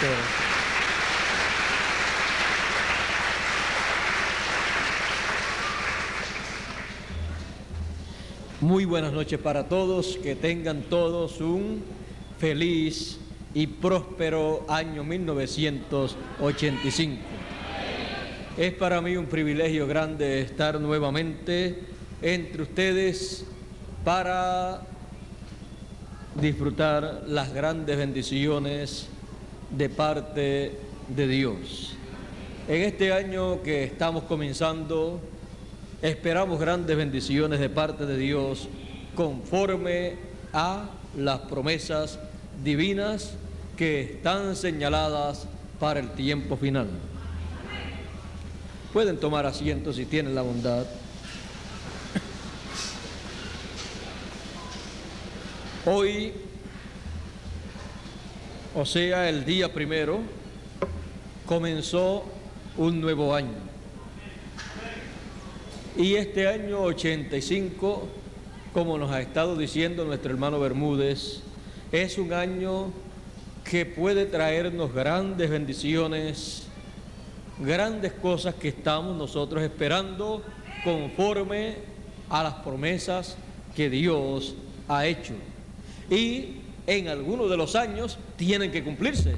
ustedes. Muy buenas noches para todos, que tengan todos un feliz y próspero año 1985. Es para mí un privilegio grande estar nuevamente entre ustedes para disfrutar las grandes bendiciones de parte de Dios. En este año que estamos comenzando, esperamos grandes bendiciones de parte de Dios conforme a las promesas divinas que están señaladas para el tiempo final. Pueden tomar asiento si tienen la bondad. Hoy, o sea, el día primero, comenzó un nuevo año. Y este año 85, como nos ha estado diciendo nuestro hermano Bermúdez, es un año que puede traernos grandes bendiciones, grandes cosas que estamos nosotros esperando conforme a las promesas que Dios ha hecho. Y en algunos de los años tienen que cumplirse.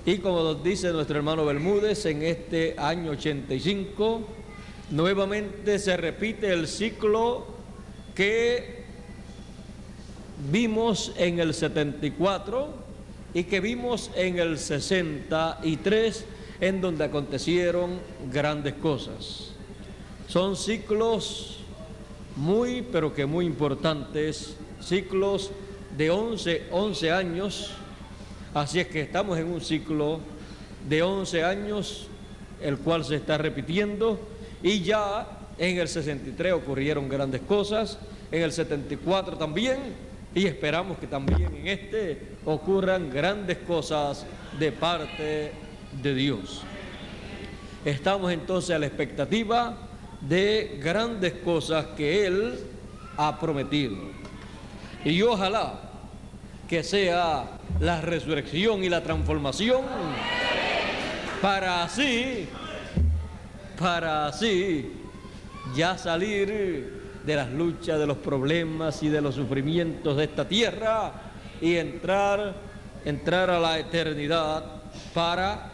Y como nos dice nuestro hermano Bermúdez, en este año 85, nuevamente se repite el ciclo que vimos en el 74 y que vimos en el 63, en donde acontecieron grandes cosas. Son ciclos muy, pero que muy importantes, ciclos de 11 años, así es que estamos en un ciclo de 11 años, el cual se está repitiendo, y ya en el 63 ocurrieron grandes cosas, en el 74 también, y esperamos que también en este ocurran grandes cosas de parte de Dios. Estamos entonces a la expectativa de grandes cosas que Él ha prometido. Y ojalá que sea la resurrección y la transformación para así ya salir de las luchas, de los problemas y de los sufrimientos de esta tierra y entrar a la eternidad para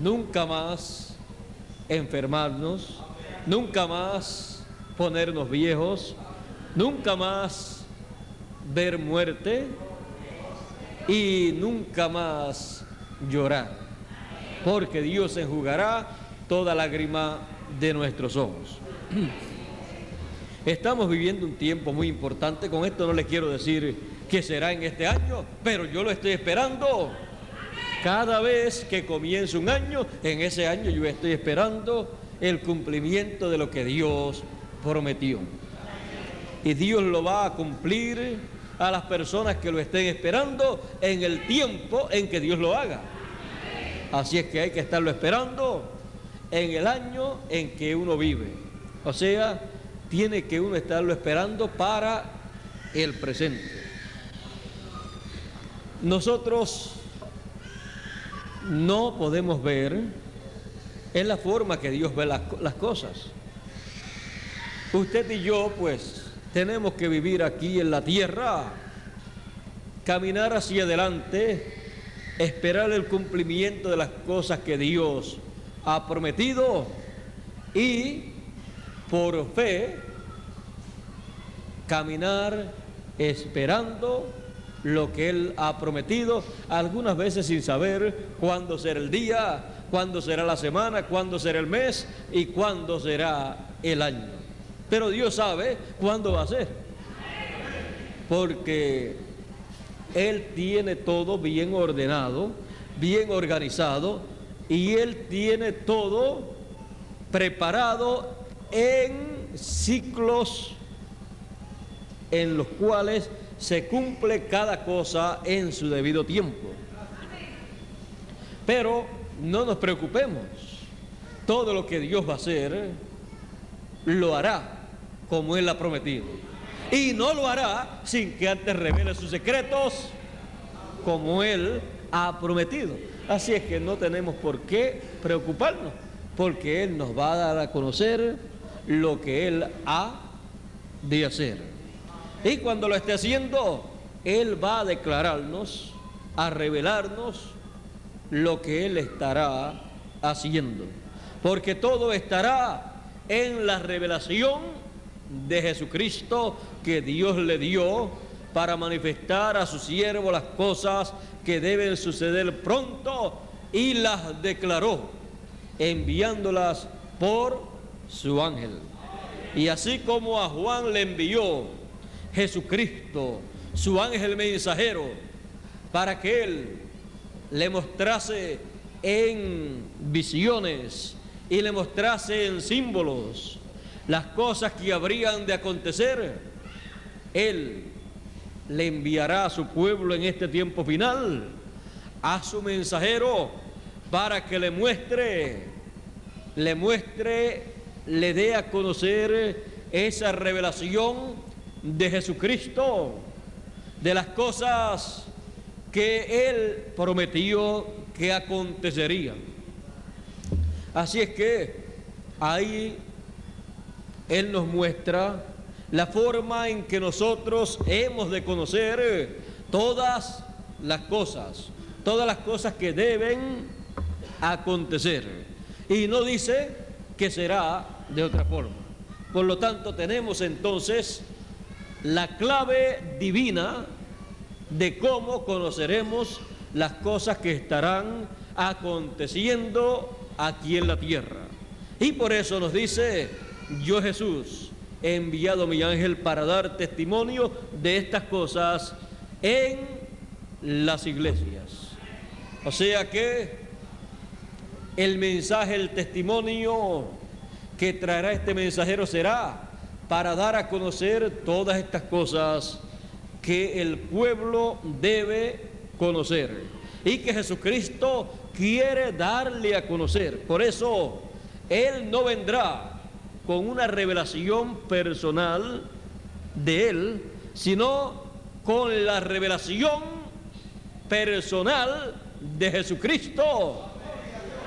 nunca más enfermarnos, nunca más ponernos viejos, nunca más ver muerte y nunca más llorar, porque Dios enjugará toda lágrima de nuestros ojos. Estamos viviendo un tiempo muy importante. Con esto no les quiero decir que será en este año, pero yo lo estoy esperando. Cada vez que comienza un año, en ese año yo estoy esperando el cumplimiento de lo que Dios prometió. Y Dios lo va a cumplir a las personas que lo estén esperando en el tiempo en que Dios lo haga. Así es que hay que estarlo esperando en el año en que uno vive. O sea, tiene que uno estarlo esperando para el presente. Nosotros no podemos ver en la forma que Dios ve las cosas. Usted y yo, pues, tenemos que vivir aquí en la tierra, caminar hacia adelante, esperar el cumplimiento de las cosas que Dios ha prometido y por fe caminar esperando lo que Él ha prometido, algunas veces sin saber cuándo será el día, cuándo será la semana, cuándo será el mes y cuándo será el año. Pero Dios sabe cuándo va a ser, porque Él tiene todo bien ordenado, bien organizado, y Él tiene todo preparado en ciclos en los cuales se cumple cada cosa en su debido tiempo. Pero no nos preocupemos, todo lo que Dios va a hacer, lo hará como Él ha prometido. Y no lo hará sin que antes revele sus secretos, como Él ha prometido. Así es que no tenemos por qué preocuparnos, porque Él nos va a dar a conocer lo que Él ha de hacer. Y cuando lo esté haciendo, Él va a declararnos, a revelarnos lo que Él estará haciendo, porque todo estará en la revelación de Jesucristo que Dios le dio para manifestar a su siervo las cosas que deben suceder pronto, y las declaró enviándolas por su ángel. Y así como a Juan le envió Jesucristo, su ángel mensajero, para que él le mostrase en visiones y le mostrase en símbolos las cosas que habrían de acontecer, Él le enviará a su pueblo en este tiempo final a su mensajero para que le muestre, le dé a conocer esa revelación de Jesucristo, de las cosas que Él prometió que acontecerían. Así es que ahí Él nos muestra la forma en que nosotros hemos de conocer todas las cosas que deben acontecer. Y no dice que será de otra forma. Por lo tanto, tenemos entonces la clave divina de cómo conoceremos las cosas que estarán aconteciendo aquí en la tierra. Y por eso nos dice: yo, Jesús, he enviado mi ángel para dar testimonio de estas cosas en las iglesias. O sea que el mensaje, el testimonio que traerá este mensajero será para dar a conocer todas estas cosas que el pueblo debe conocer y que Jesucristo quiere darle a conocer. Por eso Él no vendrá con una revelación personal de Él, sino con la revelación personal de Jesucristo,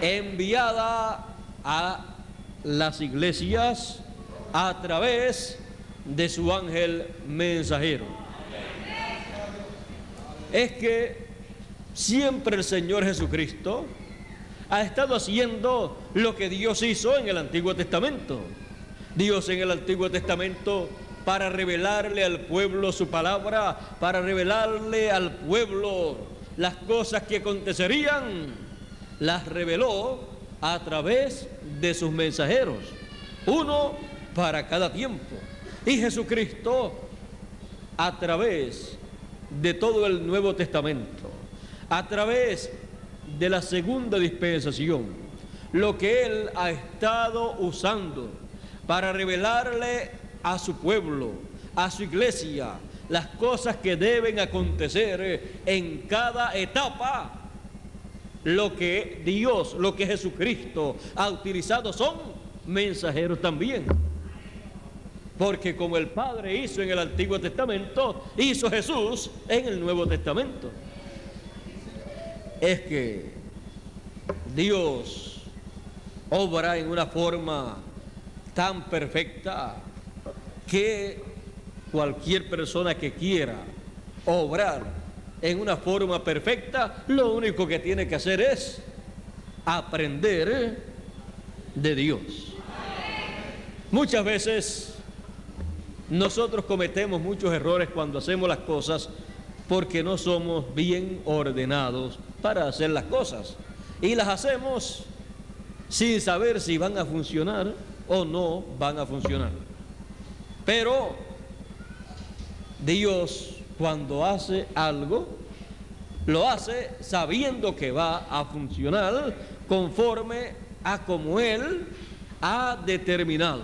enviada a las iglesias a través de su ángel mensajero. Es que siempre el Señor Jesucristo ha estado haciendo lo que Dios hizo en el Antiguo Testamento. Dios en el Antiguo Testamento, para revelarle al pueblo su palabra, para revelarle al pueblo las cosas que acontecerían, las reveló a través de sus mensajeros, uno para cada tiempo. Y Jesucristo, a través de todo el Nuevo Testamento, a través de la segunda dispensación, lo que Él ha estado usando para revelarle a su pueblo, a su iglesia, las cosas que deben acontecer en cada etapa, lo que Dios, lo que Jesucristo ha utilizado son mensajeros también. Porque como el Padre hizo en el Antiguo Testamento, hizo Jesús en el Nuevo Testamento. Es que Dios obra en una forma tan perfecta que cualquier persona que quiera obrar en una forma perfecta, lo único que tiene que hacer es aprender de Dios. Muchas veces nosotros cometemos muchos errores cuando hacemos las cosas porque no somos bien ordenados para hacer las cosas, y las hacemos sin saber si van a funcionar o no van a funcionar. Pero Dios, cuando hace algo, lo hace sabiendo que va a funcionar conforme a como Él ha determinado.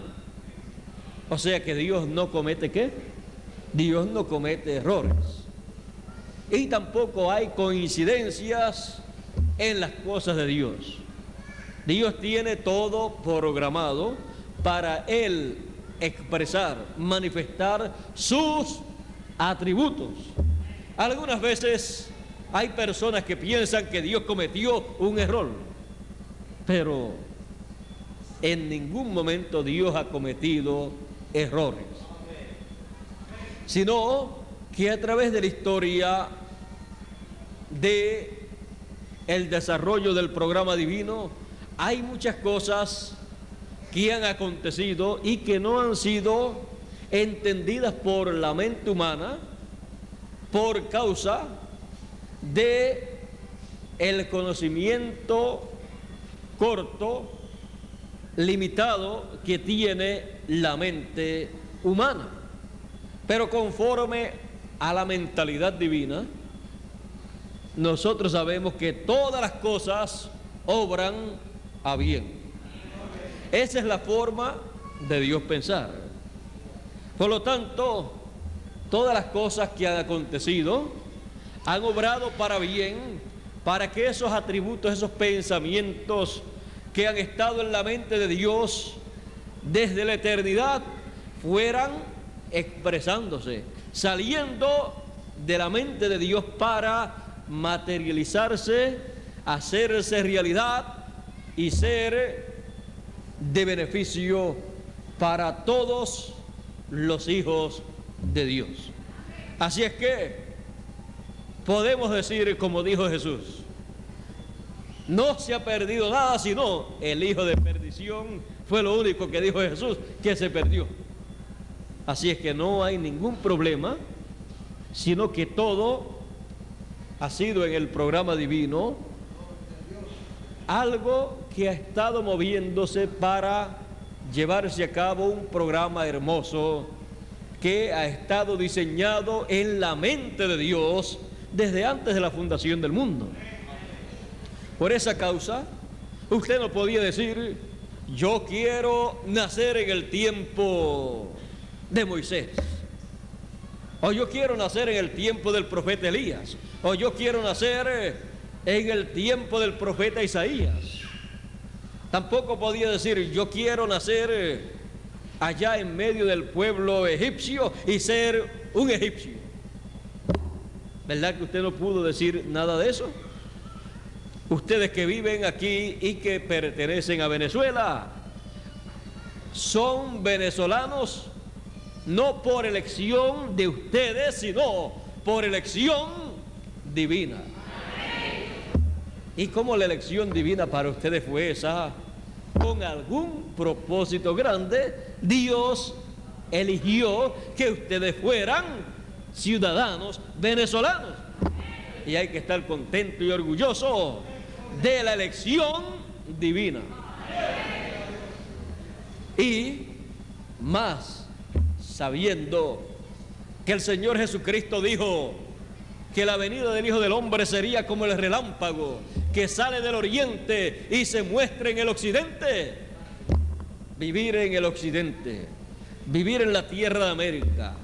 O sea que Dios no comete ¿qué? Dios no comete errores. Y tampoco hay coincidencias en las cosas de Dios. Dios tiene todo programado para Él expresar, manifestar sus atributos. Algunas veces Hay personas que piensan que Dios cometió un error, pero en ningún momento Dios ha cometido errores, sino que a través de la historia de el desarrollo del programa divino hay muchas cosas que han acontecido y que no han sido entendidas por la mente humana por causa de el conocimiento corto, limitado que tiene la mente humana. Pero conforme a la mentalidad divina, nosotros sabemos que todas las cosas obran a bien. Esa es la forma de Dios pensar. Por lo tanto, todas las cosas que han acontecido han obrado para bien, para que esos atributos, esos pensamientos que han estado en la mente de Dios desde la eternidad fueran expresándose, saliendo de la mente de Dios para materializarse, hacerse realidad y ser de beneficio para todos los hijos de Dios. Así es que podemos decir, como dijo Jesús, no se ha perdido nada, sino el hijo de perdición. Fue lo único que dijo Jesús, que se perdió. Así es que no hay ningún problema, sino que todo ha sido en el programa divino algo que ha estado moviéndose para llevarse a cabo un programa hermoso que ha estado diseñado en la mente de Dios desde antes de la fundación del mundo. Por esa causa, usted no podía decir, yo quiero nacer en el tiempo de Moisés, o yo quiero nacer en el tiempo del profeta Elías, o yo quiero nacer en el tiempo del profeta Isaías. Tampoco podía decir, yo quiero nacer allá en medio del pueblo egipcio y ser un egipcio. ¿Verdad que usted no pudo decir nada de eso? Ustedes que viven aquí y que pertenecen a Venezuela, son venezolanos no por elección de ustedes, sino por elección divina. Y como la elección divina para ustedes fue esa, con algún propósito grande, Dios eligió que ustedes fueran ciudadanos venezolanos. Y hay que estar contento y orgulloso de la elección divina. Y más sabiendo que el Señor Jesucristo dijo que la venida del Hijo del Hombre sería como el relámpago que sale del oriente y se muestra en el occidente. Vivir en el occidente, vivir en la tierra de América,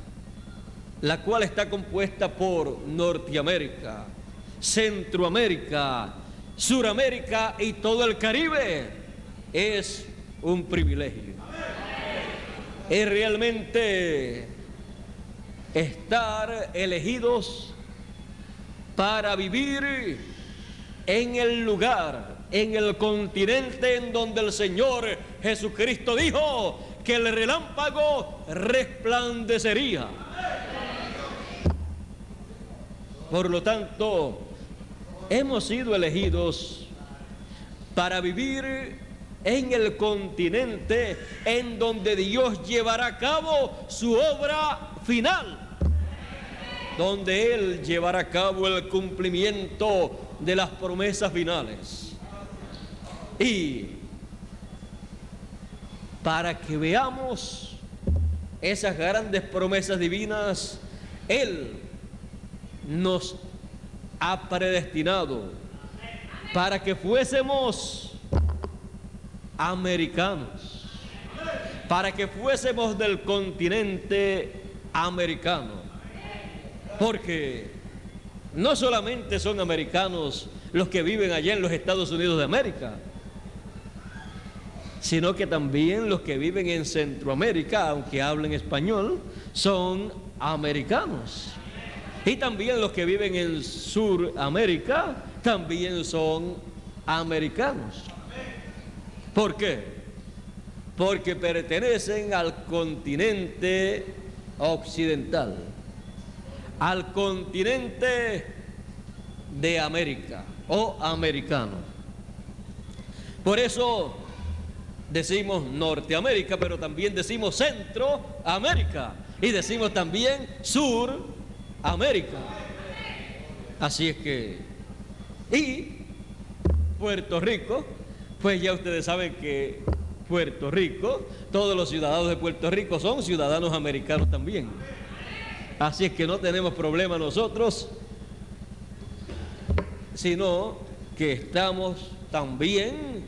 la cual está compuesta por Norteamérica, Centroamérica, Suramérica y todo el Caribe, es un privilegio. Es realmente estar elegidos para vivir en el lugar, en el continente en donde el Señor Jesucristo dijo que el relámpago resplandecería. Por lo tanto, hemos sido elegidos para vivir en el continente en donde Dios llevará a cabo su obra final, donde Él llevará a cabo el cumplimiento de las promesas finales. Y para que veamos esas grandes promesas divinas, Él nos ha predestinado para que fuésemos americanos, para que fuésemos del continente americano, porque no solamente son americanos los que viven allá en los Estados Unidos de América, sino que también los que viven en Centroamérica, aunque hablen español, son americanos. Y también los que viven en Suramérica también son americanos. ¿Por qué? Porque pertenecen al continente occidental, al continente de América o americano. Por eso decimos Norteamérica, pero también decimos Centroamérica y decimos también Suramérica. Así es que, y Puerto Rico, pues ya ustedes saben que Puerto Rico, todos los ciudadanos de Puerto Rico son ciudadanos americanos también. Así es que no tenemos problema nosotros, sino que estamos también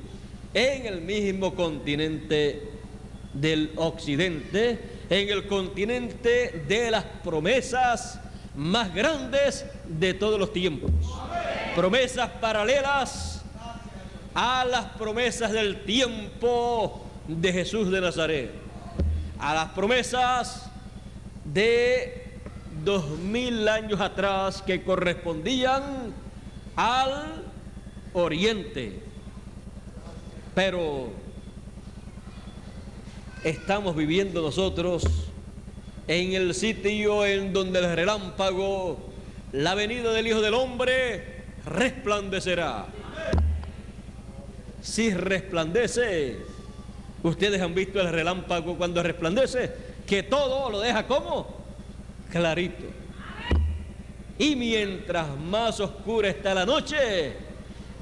en el mismo continente del occidente, en el continente de las promesas más grandes de todos los tiempos. Promesas paralelas a las promesas del tiempo de Jesús de Nazaret, a las promesas de 2000 años atrás que correspondían al oriente. Pero estamos viviendo nosotros en el sitio en donde el relámpago, la venida del Hijo del Hombre, resplandecerá. Si resplandece, ustedes han visto el relámpago cuando resplandece, que todo lo deja como clarito. Y mientras más oscura está la noche,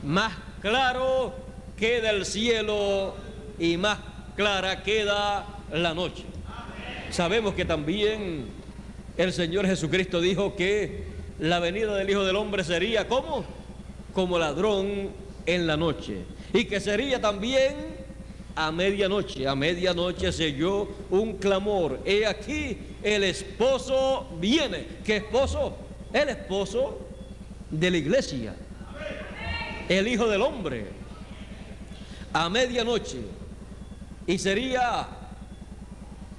más claro queda el cielo y más clara queda la noche. Sabemos que también el Señor Jesucristo dijo que la venida del Hijo del Hombre sería como ladrón en la noche, y que sería también a medianoche. A medianoche se oyó un clamor: he aquí el esposo viene. ¿Qué esposo? El esposo de la iglesia, el Hijo del Hombre, a medianoche. Y sería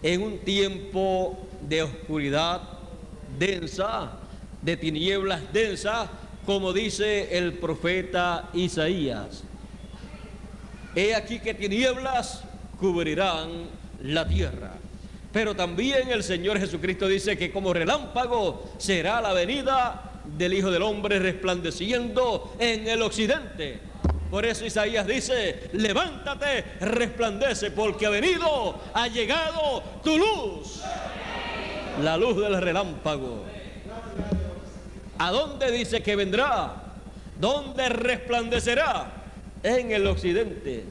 en un tiempo de oscuridad densa, de tinieblas densas, como dice el profeta Isaías. He aquí que tinieblas cubrirán la tierra. Pero también el Señor Jesucristo dice que como relámpago será la venida del Hijo del Hombre resplandeciendo en el occidente. Por eso Isaías dice: levántate, resplandece, porque ha llegado tu luz, la luz del relámpago. ¿A dónde dice que vendrá? ¿Dónde resplandecerá? En el occidente.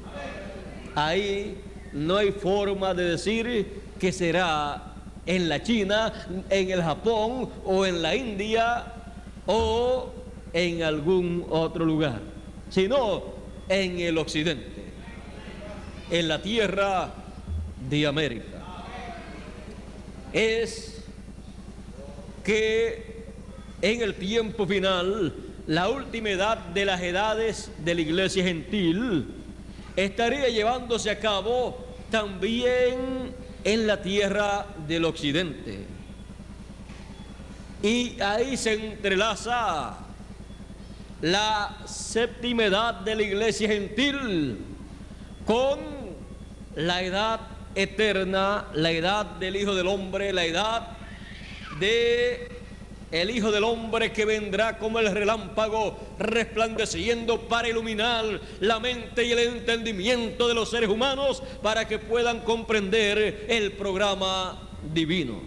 Ahí no hay forma de decir que será en la China, en el Japón o en la India o en algún otro lugar, sino en el occidente, en la tierra de América. Es que en el tiempo final, la última edad de las edades de la iglesia gentil estaría llevándose a cabo también en la tierra del occidente. Y ahí se entrelaza la séptima edad de la iglesia gentil con la edad eterna, la edad del Hijo del Hombre, la edad de el Hijo del Hombre, que vendrá como el relámpago resplandeciendo para iluminar la mente y el entendimiento de los seres humanos para que puedan comprender el programa divino.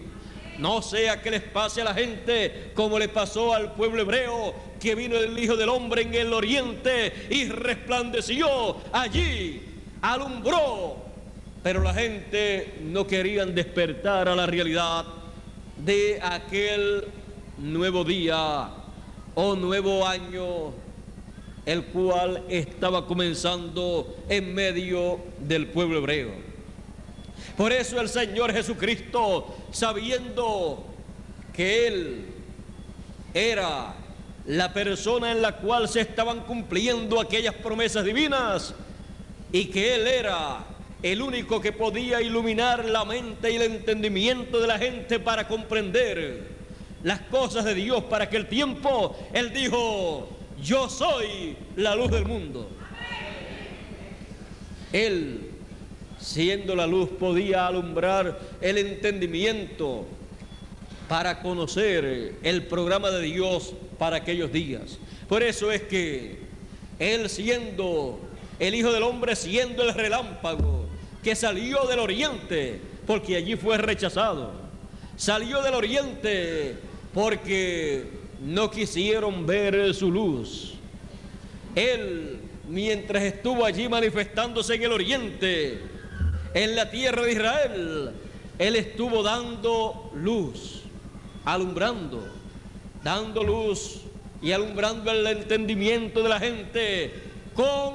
No sea que les pase a la gente como le pasó al pueblo hebreo, que vino el Hijo del Hombre en el oriente y resplandeció allí, alumbró, pero la gente no querían despertar a la realidad de aquel nuevo día o nuevo año, el cual estaba comenzando en medio del pueblo hebreo. Por eso el Señor Jesucristo, sabiendo que Él era la persona en la cual se estaban cumpliendo aquellas promesas divinas y que Él era el único que podía iluminar la mente y el entendimiento de la gente para comprender las cosas de Dios para aquel tiempo, Él dijo: yo soy la luz del mundo. Él, siendo la luz, podía alumbrar el entendimiento para conocer el programa de Dios para aquellos días. Por eso es que Él, siendo el Hijo del Hombre, siendo el relámpago que salió del oriente, porque allí fue rechazado, salió del oriente porque no quisieron ver su luz. Él, mientras estuvo allí manifestándose en el oriente, en la tierra de Israel, Él estuvo dando luz, alumbrando, dando luz y alumbrando el entendimiento de la gente con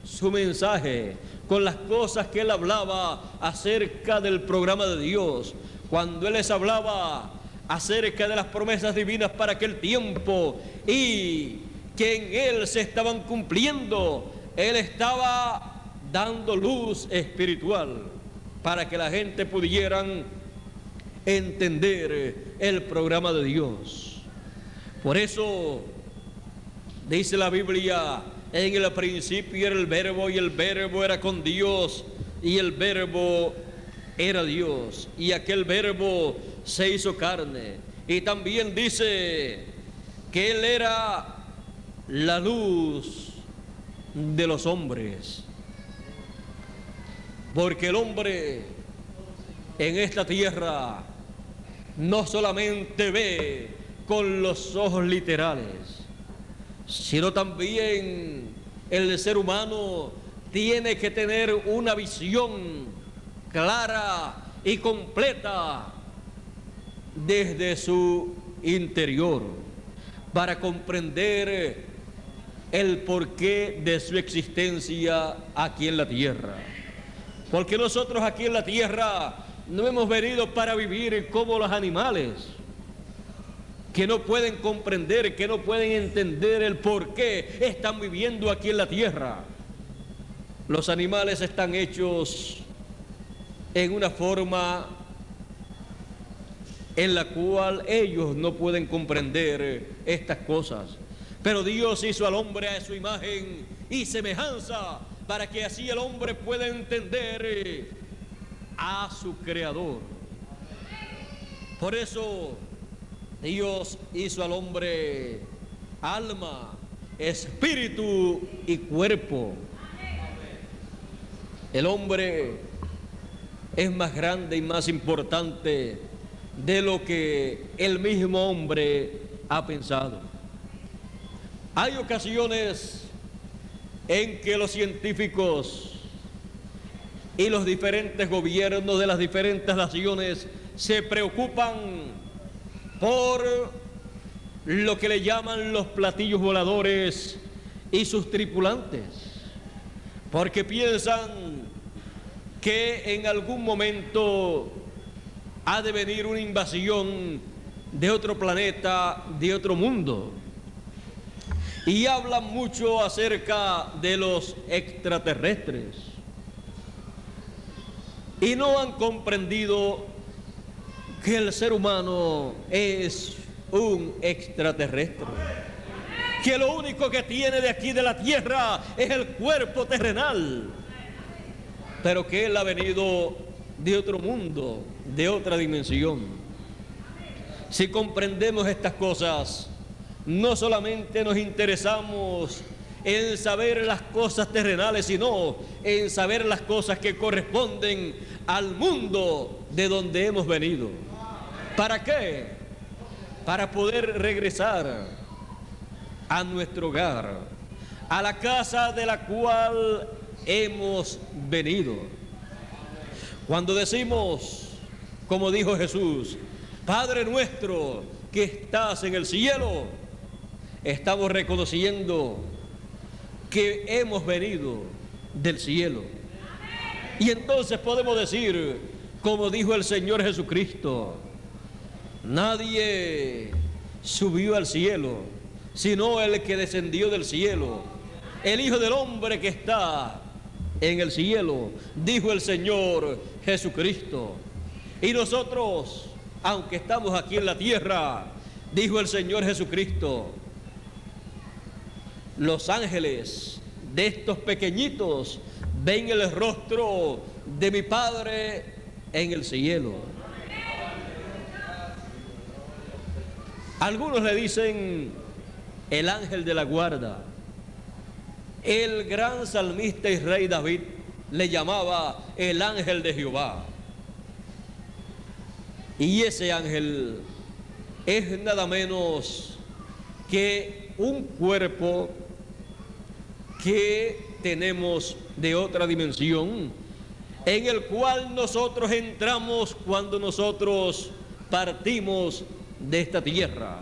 su mensaje, con las cosas que Él hablaba acerca del programa de Dios. Cuando Él les hablaba acerca de las promesas divinas para aquel tiempo y que en Él se estaban cumpliendo, Él estaba dando luz espiritual para que la gente pudieran entender el programa de Dios. Por eso dice la Biblia: en el principio era el Verbo, y el Verbo era con Dios, y el Verbo era Dios, y aquel Verbo se hizo carne. Y también dice que Él era la luz de los hombres, porque el hombre en esta tierra no solamente ve con los ojos literales, sino también el ser humano tiene que tener una visión clara y completa desde su interior para comprender el porqué de su existencia aquí en la tierra. Porque nosotros aquí en la tierra no hemos venido para vivir como los animales, que no pueden comprender, que no pueden entender el por qué están viviendo aquí en la tierra. Los animales están hechos en una forma en la cual ellos no pueden comprender estas cosas. Pero Dios hizo al hombre a su imagen y semejanza, para que así el hombre pueda entender a su Creador. Por eso Dios hizo al hombre alma, espíritu y cuerpo. El hombre es más grande y más importante de lo que el mismo hombre ha pensado. Hay ocasiones en que los científicos y los diferentes gobiernos de las diferentes naciones se preocupan por lo que le llaman los platillos voladores y sus tripulantes, porque piensan que en algún momento ha de venir una invasión de otro planeta, de otro mundo. Y hablan mucho acerca de los extraterrestres. Y no han comprendido que el ser humano es un extraterrestre. Que lo único que tiene de aquí de la tierra es el cuerpo terrenal. Pero que Él ha venido de otro mundo, de otra dimensión. Si comprendemos estas cosas, no solamente nos interesamos en saber las cosas terrenales, sino en saber las cosas que corresponden al mundo de donde hemos venido. ¿Para qué? Para poder regresar a nuestro hogar, a la casa de la cual hemos venido. Cuando decimos, como dijo Jesús, Padre nuestro que estás en el cielo, estamos reconociendo que hemos venido del cielo. Y entonces podemos decir, como dijo el Señor Jesucristo, nadie subió al cielo, sino el que descendió del cielo, el Hijo del Hombre que está en el cielo, dijo el Señor Jesucristo. Y nosotros aunque estamos aquí en la tierra, dijo el Señor Jesucristo, los ángeles de estos pequeñitos ven el rostro de mi Padre en el cielo. Algunos le dicen el ángel de la guarda. El gran salmista y rey David le llamaba el ángel de Jehová. Y ese ángel es nada menos que un cuerpo que tenemos de otra dimensión, en el cual nosotros entramos cuando nosotros partimos de esta tierra.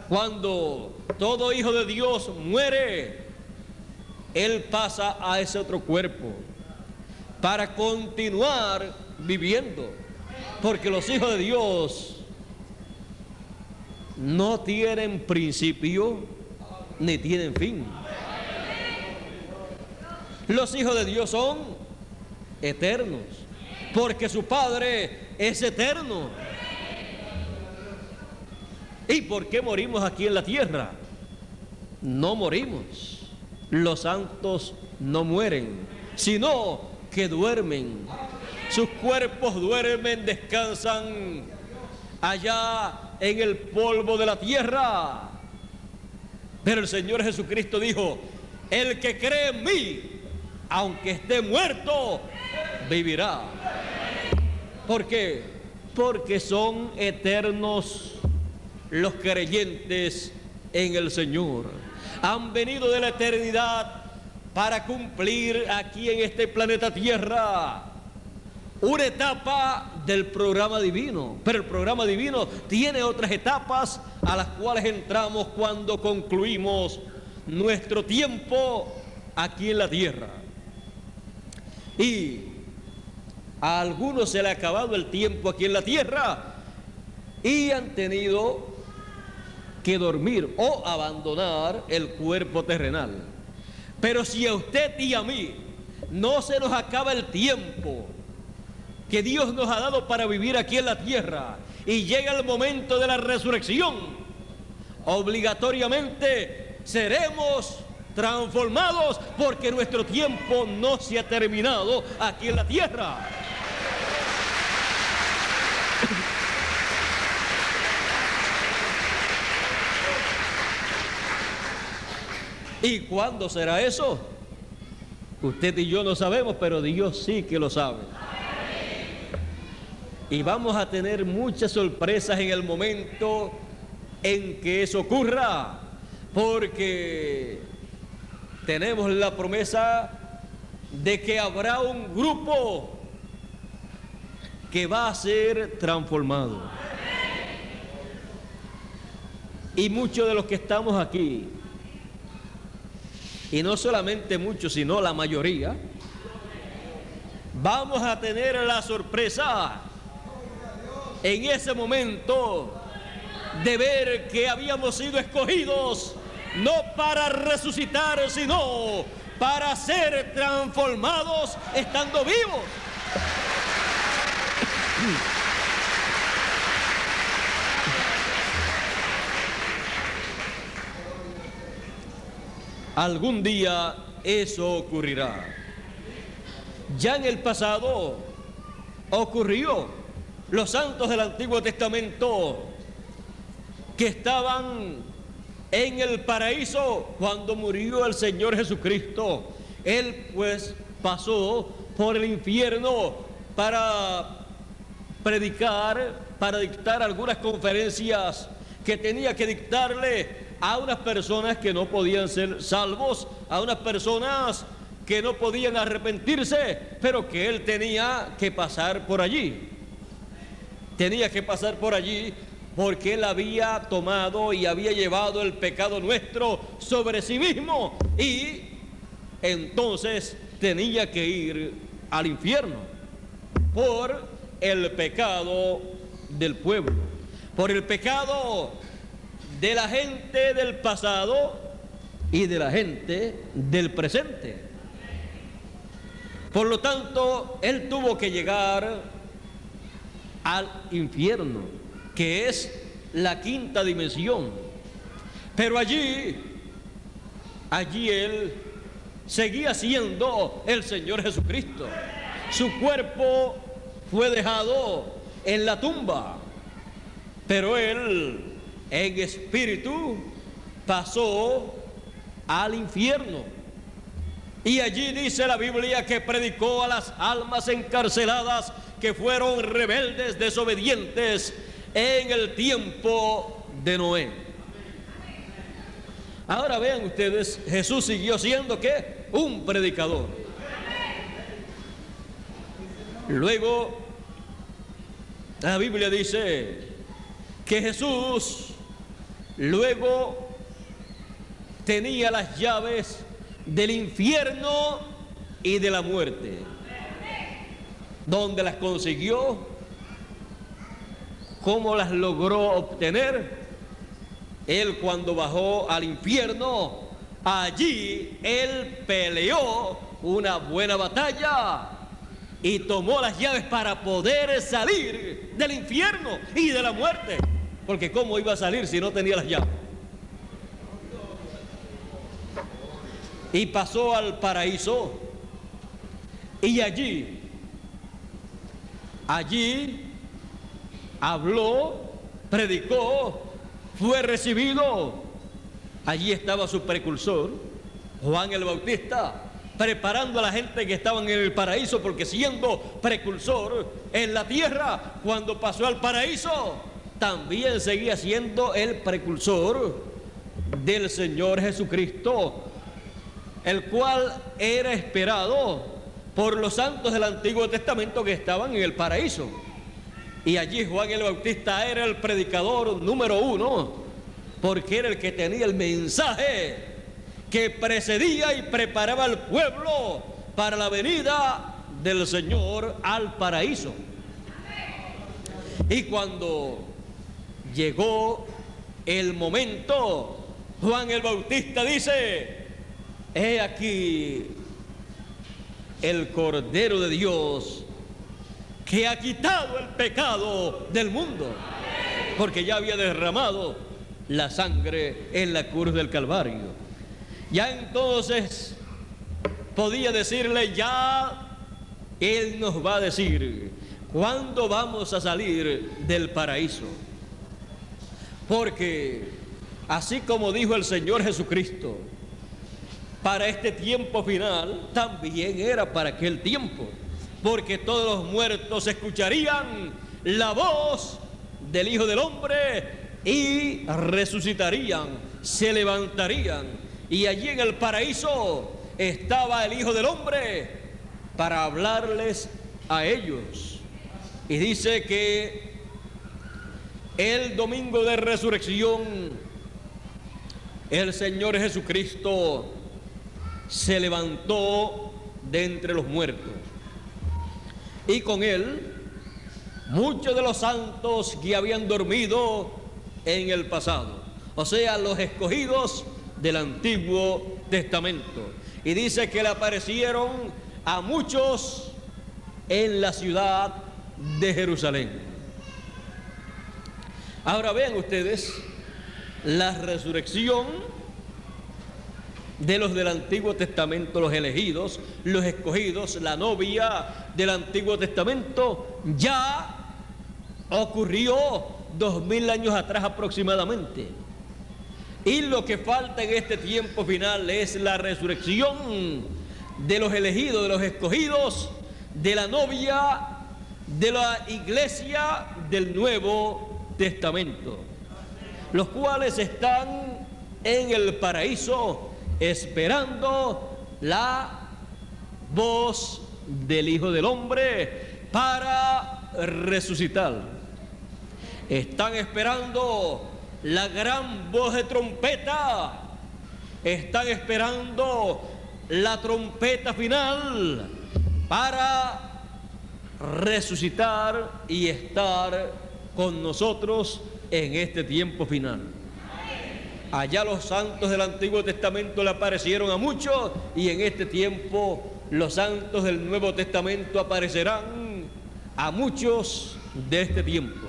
Cuando todo hijo de Dios muere, él pasa a ese otro cuerpo para continuar viviendo, porque los hijos de Dios no tienen principio ni tienen fin. Los hijos de Dios son eternos, porque su Padre es eterno. ¿Y por qué morimos aquí en la tierra? No morimos. Los santos no mueren, sino que duermen. Sus cuerpos duermen, descansan allá en el polvo de la tierra. Pero el Señor Jesucristo dijo, el que cree en mí, aunque esté muerto, vivirá. ¿Por qué? Porque son eternos los creyentes en el Señor. Han venido de la eternidad para cumplir aquí en este planeta Tierra una etapa del programa divino, pero el programa divino tiene otras etapas a las cuales entramos cuando concluimos nuestro tiempo aquí en la tierra. Y a algunos se le ha acabado el tiempo aquí en la tierra y han tenido que dormir o abandonar el cuerpo terrenal. Pero si a usted y a mí no se nos acaba el tiempo que Dios nos ha dado para vivir aquí en la tierra y llega el momento de la resurrección, obligatoriamente seremos transformados, porque nuestro tiempo no se ha terminado aquí en la tierra. ¿Y cuándo será eso? Usted y yo no sabemos, pero Dios sí que lo sabe. Y vamos a tener muchas sorpresas en el momento en que eso ocurra, porque tenemos la promesa de que habrá un grupo que va a ser transformado. Y muchos de los que estamos aquí, y no solamente muchos, sino la mayoría, vamos a tener la sorpresa en ese momento de ver que habíamos sido escogidos no para resucitar, sino para ser transformados estando vivos. Algún día eso ocurrirá. Ya en el pasado ocurrió. Los santos del Antiguo Testamento que estaban en el paraíso cuando murió el Señor Jesucristo, Él pues pasó por el infierno para predicar, para dictar algunas conferencias que tenía que dictarle a unas personas que no podían ser salvos, a unas personas que no podían arrepentirse, pero que Él tenía que pasar por allí. Tenía que pasar por allí porque Él había tomado y había llevado el pecado nuestro sobre sí mismo, y entonces tenía que ir al infierno por el pecado del pueblo, por el pecado de la gente del pasado y de la gente del presente. Por lo tanto, Él tuvo que llegar al infierno que es la quinta dimensión. Pero allí Él seguía siendo el Señor Jesucristo. Su cuerpo fue dejado en la tumba, pero Él en espíritu pasó al infierno. Y allí dice la Biblia que predicó a las almas encarceladas que fueron rebeldes, desobedientes en el tiempo de Noé. Ahora vean ustedes, Jesús siguió siendo ¿qué? Un predicador. Luego, la Biblia dice que Jesús luego tenía las llaves del infierno y de la muerte. ¿Dónde las consiguió? ¿Cómo las logró obtener? Él, cuando bajó al infierno, allí Él peleó una buena batalla y tomó las llaves para poder salir del infierno y de la muerte. Porque ¿cómo iba a salir si no tenía las llaves? Y pasó al paraíso, y allí habló, predicó, fue recibido. Allí estaba su precursor, Juan el Bautista, preparando a la gente que estaban en el paraíso, porque siendo precursor en la tierra, cuando pasó al paraíso, también seguía siendo el precursor del Señor Jesucristo, el cual era esperado por los santos del Antiguo Testamento que estaban en el paraíso. Y allí Juan el Bautista era el predicador número uno, porque era el que tenía el mensaje que precedía y preparaba al pueblo para la venida del Señor al paraíso. Y cuando llegó el momento, Juan el Bautista dice: he aquí el Cordero de Dios que ha quitado el pecado del mundo, porque ya había derramado la sangre en la cruz del Calvario. Ya entonces podía decirle, ya Él nos va a decir cuándo vamos a salir del paraíso. Porque así como dijo el Señor Jesucristo, para este tiempo final, también era para aquel tiempo, porque todos los muertos escucharían la voz del Hijo del Hombre y resucitarían, se levantarían, y allí en el paraíso estaba el Hijo del Hombre para hablarles a ellos. Y dice que el domingo de resurrección, el Señor Jesucristo se levantó de entre los muertos, y con Él muchos de los santos que habían dormido en el pasado, o sea, los escogidos del Antiguo Testamento. Y dice que le aparecieron a muchos en la ciudad de Jerusalén. Ahora vean ustedes la resurrección de los del Antiguo Testamento, los elegidos, los escogidos, la novia del Antiguo Testamento, ya ocurrió 2000 años atrás aproximadamente. Y lo que falta en este tiempo final es la resurrección de los elegidos, de los escogidos, de la novia, de la iglesia del Nuevo Testamento, los cuales están en el paraíso esperando la voz del Hijo del Hombre para resucitar. Están esperando la gran voz de trompeta, están esperando la trompeta final para resucitar y estar con nosotros en este tiempo final. Allá los santos del Antiguo Testamento le aparecieron a muchos, y en este tiempo los santos del Nuevo Testamento aparecerán a muchos de este tiempo.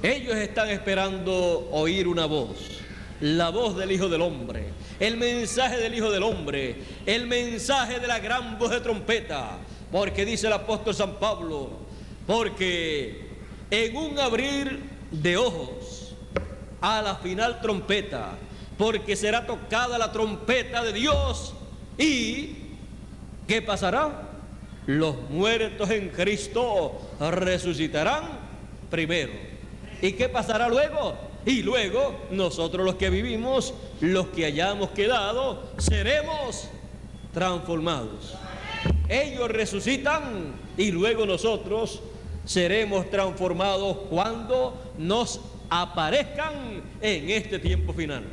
Ellos están esperando oír una voz, la voz del Hijo del Hombre, el mensaje del Hijo del Hombre, el mensaje de la gran voz de trompeta, porque dice el apóstol San Pablo, porque en un abrir de ojos, a la final trompeta, porque será tocada la trompeta de Dios, y ¿qué pasará? Los muertos en Cristo resucitarán primero. ¿Y qué pasará luego? Y luego nosotros los que vivimos, los que hayamos quedado, seremos transformados. Ellos resucitan y luego nosotros seremos transformados cuando nos aparezcan en este tiempo final.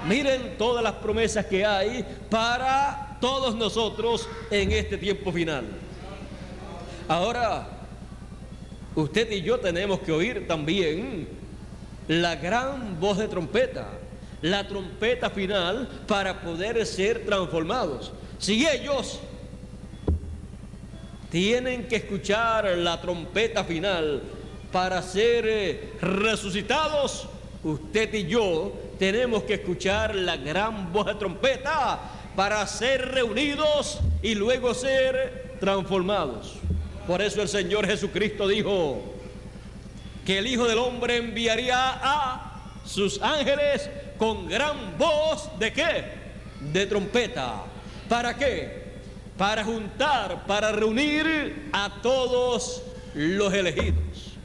Miren todas las promesas que hay para todos nosotros en este tiempo final. Ahora, usted y yo tenemos que oír también la gran voz de trompeta, la trompeta final para poder ser transformados. Si ellos tienen que escuchar la trompeta final para ser resucitados, usted y yo tenemos que escuchar la gran voz de trompeta para ser reunidos y luego ser transformados. Por eso el Señor Jesucristo dijo que el Hijo del Hombre enviaría a sus ángeles con gran voz ¿de qué? De trompeta. ¿Para qué? Para juntar, para reunir a todos los elegidos.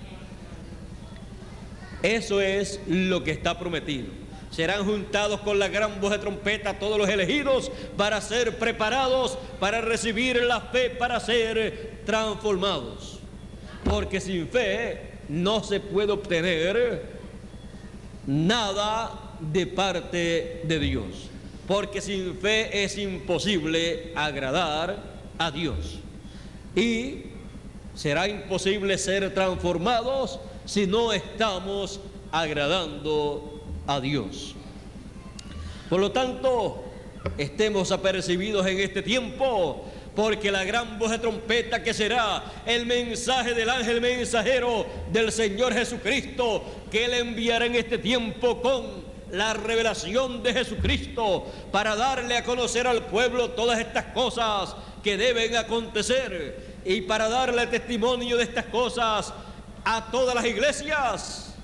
Eso es lo que está prometido. Serán juntados con la gran voz de trompeta todos los elegidos para ser preparados, para recibir la fe, para ser transformados. Porque sin fe no se puede obtener nada de parte de Dios. Porque sin fe es imposible agradar a Dios. Y será imposible ser transformados si no estamos agradando a Dios. Por lo tanto, estemos apercibidos en este tiempo, porque la gran voz de trompeta que será el mensaje del ángel mensajero del Señor Jesucristo, que Él enviará en este tiempo con la revelación de Jesucristo para darle a conocer al pueblo todas estas cosas que deben acontecer y para darle testimonio de estas cosas a todas las iglesias.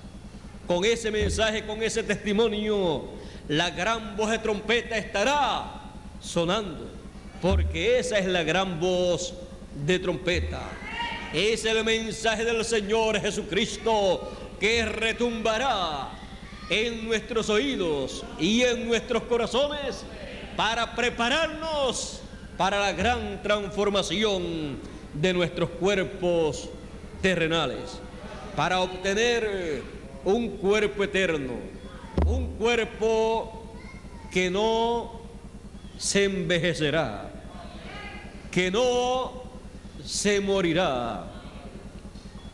Con ese mensaje, con ese testimonio, la gran voz de trompeta estará sonando, porque esa es la gran voz de trompeta. Es el mensaje del Señor Jesucristo que retumbará en nuestros oídos y en nuestros corazones para prepararnos para la gran transformación de nuestros cuerpos terrenales, para obtener un cuerpo eterno, un cuerpo que no se envejecerá, que no se morirá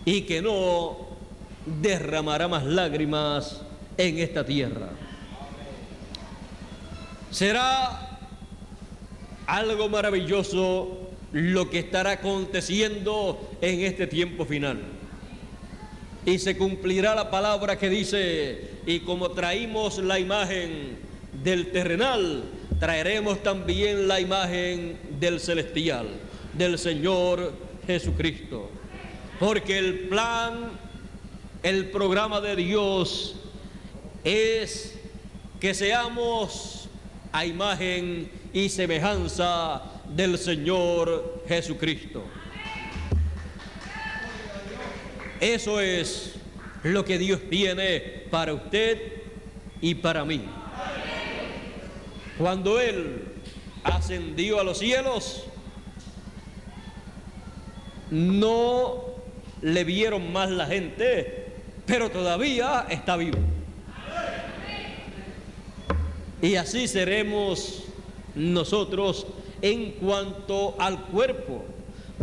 y que no derramará más lágrimas en esta tierra. Será algo maravilloso lo que estará aconteciendo en este tiempo final. Y se cumplirá la palabra que dice, y como traímos la imagen del terrenal, traeremos también la imagen del celestial, del Señor Jesucristo. Porque el plan, el programa de Dios es que seamos a imagen y semejanza del Señor Jesucristo. Eso es lo que Dios tiene para usted y para mí. Cuando Él ascendió a los cielos, no le vieron más la gente, pero todavía está vivo. Y así seremos nosotros en cuanto al cuerpo,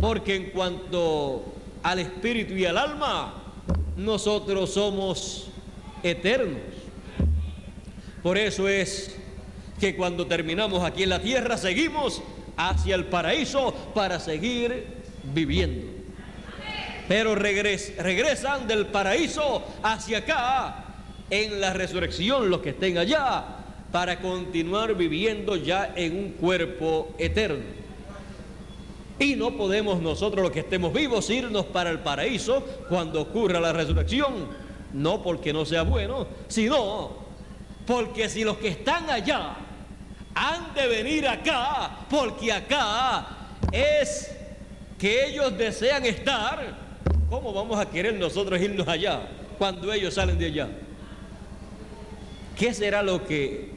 porque en cuanto al espíritu y al alma, nosotros somos eternos. Por eso es que cuando terminamos aquí en la tierra, seguimos hacia el paraíso para seguir viviendo. pero regresan del paraíso hacia acá en la resurrección los que estén allá, para continuar viviendo ya en un cuerpo eterno. Y no podemos nosotros los que estemos vivos irnos para el paraíso cuando ocurra la resurrección, no porque no sea bueno, sino porque si los que están allá han de venir acá, porque acá es que ellos desean estar, ¿cómo vamos a querer nosotros irnos allá cuando ellos salen de allá? ¿Qué será lo que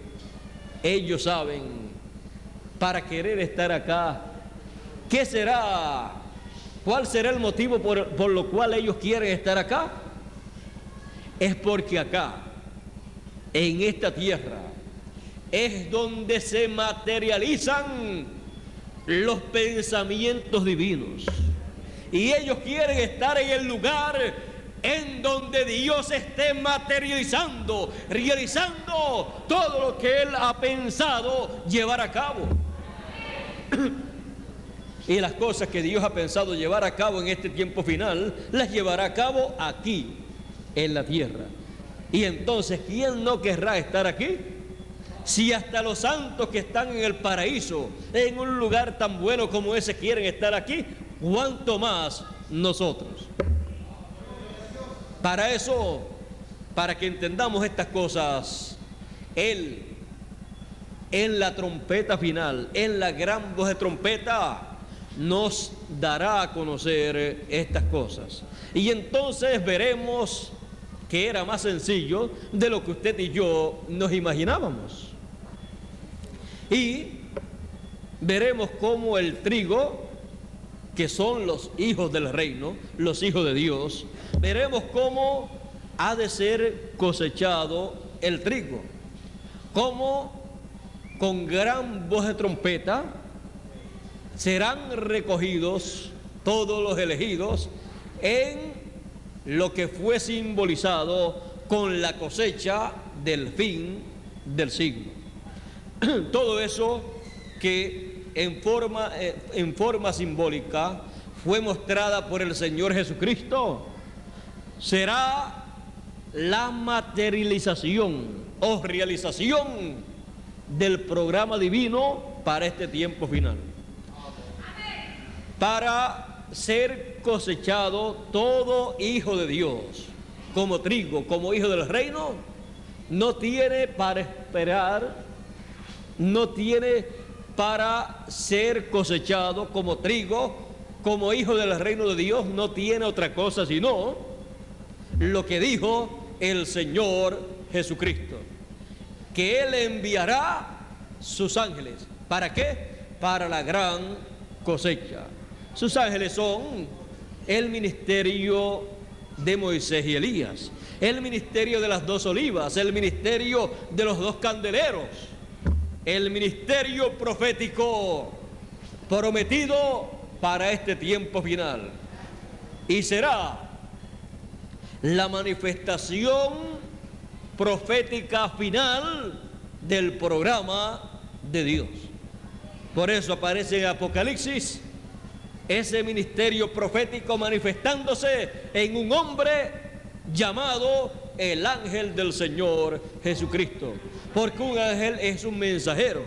ellos saben para querer estar acá? ¿Qué será? ¿Cuál será el motivo por lo cual ellos quieren estar acá? Es porque acá, en esta tierra, es donde se materializan los pensamientos divinos. Y ellos quieren estar en el lugar en donde Dios esté materializando, realizando todo lo que Él ha pensado llevar a cabo. Y las cosas que Dios ha pensado llevar a cabo en este tiempo final, las llevará a cabo aquí, en la tierra. Y entonces, ¿quién no querrá estar aquí? Si hasta los santos que están en el paraíso, en un lugar tan bueno como ese, quieren estar aquí, ¿cuánto más nosotros? Para eso, para que entendamos estas cosas, Él, en la trompeta final, en la gran voz de trompeta, nos dará a conocer estas cosas. Y entonces veremos que era más sencillo de lo que usted y yo nos imaginábamos. Y veremos cómo el trigo, que son los hijos del reino, los hijos de Dios, veremos cómo ha de ser cosechado el trigo, cómo con gran voz de trompeta serán recogidos todos los elegidos en lo que fue simbolizado con la cosecha del fin del siglo. Todo eso que en forma simbólica fue mostrada por el Señor Jesucristo, será la materialización o realización del programa divino para este tiempo final. Para ser cosechado todo hijo de Dios como trigo, como hijo del reino, no tiene para esperar, no tiene para ser cosechado como trigo, como hijo del reino de Dios, no tiene otra cosa sino lo que dijo el Señor Jesucristo, que Él enviará sus ángeles. ¿Para qué? Para la gran cosecha. Sus ángeles son el ministerio de Moisés y Elías, el ministerio de las dos olivas, el ministerio de los dos candeleros, el ministerio profético prometido para este tiempo final. Y será la manifestación profética final del programa de Dios. Por eso aparece en Apocalipsis ese ministerio profético manifestándose en un hombre llamado el ángel del Señor Jesucristo, porque un ángel es un mensajero,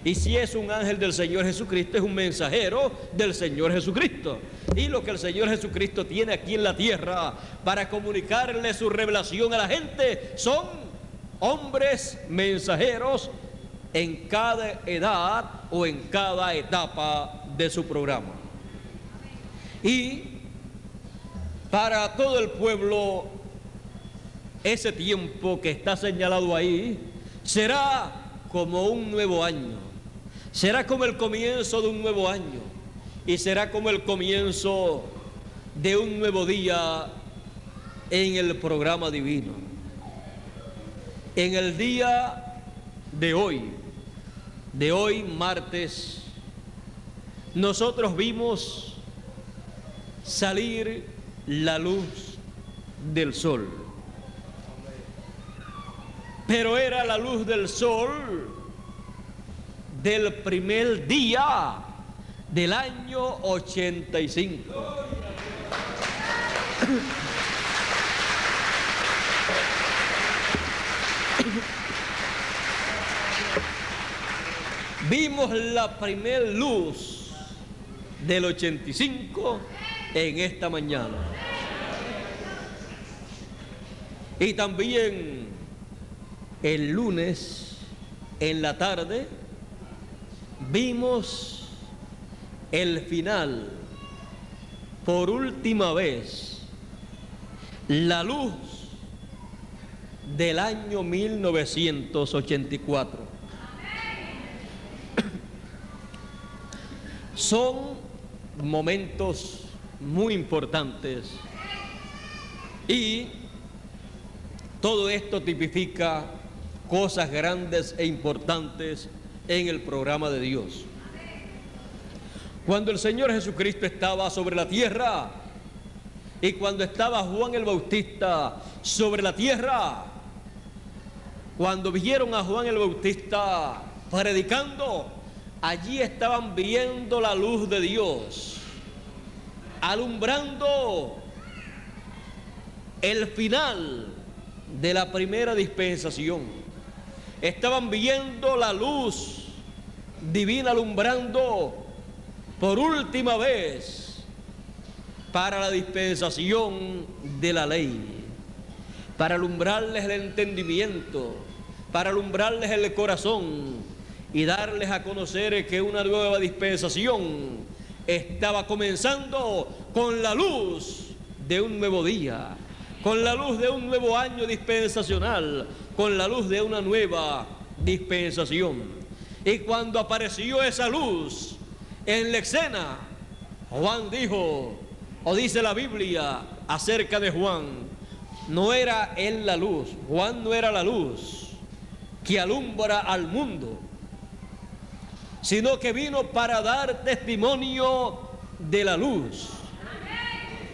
y si es un ángel del Señor Jesucristo, es un mensajero del Señor Jesucristo. Y lo que el Señor Jesucristo tiene aquí en la tierra para comunicarle su revelación a la gente son hombres mensajeros en cada edad o en cada etapa de su programa. Y para todo el pueblo, ese tiempo que está señalado ahí será como un nuevo año, será como el comienzo de un nuevo año, y será como el comienzo de un nuevo día en el programa divino. En el día de hoy martes, nosotros vimos salir la luz del sol, pero era la luz del sol del primer día del año 85. Vimos la primer luz del 85 en esta mañana. Y también el lunes en la tarde vimos el final, por última vez, la luz del año 1984. Son momentos muy importantes y todo esto tipifica cosas grandes e importantes en el programa de Dios. Cuando el Señor Jesucristo estaba sobre la tierra y cuando estaba Juan el Bautista sobre la tierra, cuando vieron a Juan el Bautista predicando, allí estaban viendo la luz de Dios, alumbrando el final de la primera dispensación. Estaban viendo la luz divina alumbrando por última vez para la dispensación de la ley, para alumbrarles el entendimiento, para alumbrarles el corazón y darles a conocer que una nueva dispensación estaba comenzando con la luz de un nuevo día, con la luz de un nuevo año dispensacional, con la luz de una nueva dispensación. Y cuando apareció esa luz en la escena, Juan dijo, o dice la Biblia acerca de Juan, no era él la luz, Juan no era la luz que alumbra al mundo, sino que vino para dar testimonio de la luz.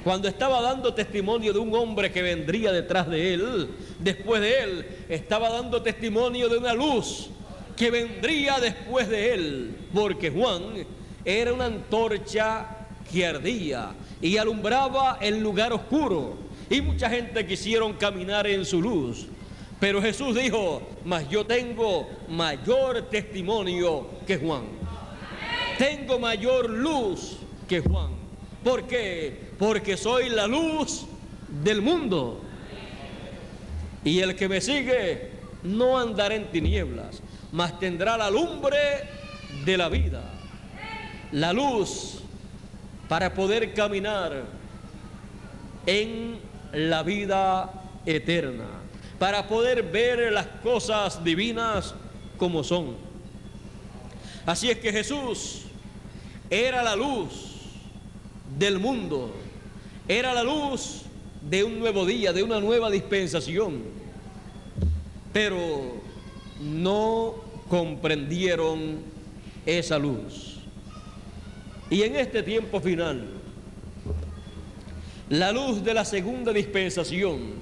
Cuando estaba dando testimonio de un hombre que vendría detrás de él, después de él, estaba dando testimonio de una luz que vendría después de él, porque Juan era una antorcha que ardía y alumbraba el lugar oscuro, y mucha gente quisieron caminar en su luz. Pero Jesús dijo, mas yo tengo mayor testimonio que Juan. Tengo mayor luz que Juan. ¿Por qué? Porque soy la luz del mundo. Y el que me sigue no andará en tinieblas, mas tendrá la lumbre de la vida. La luz para poder caminar en la vida eterna, para poder ver las cosas divinas como son. Así es que Jesús era la luz del mundo, era la luz de un nuevo día, de una nueva dispensación, pero no comprendieron esa luz. Y en este tiempo final, la luz de la segunda dispensación,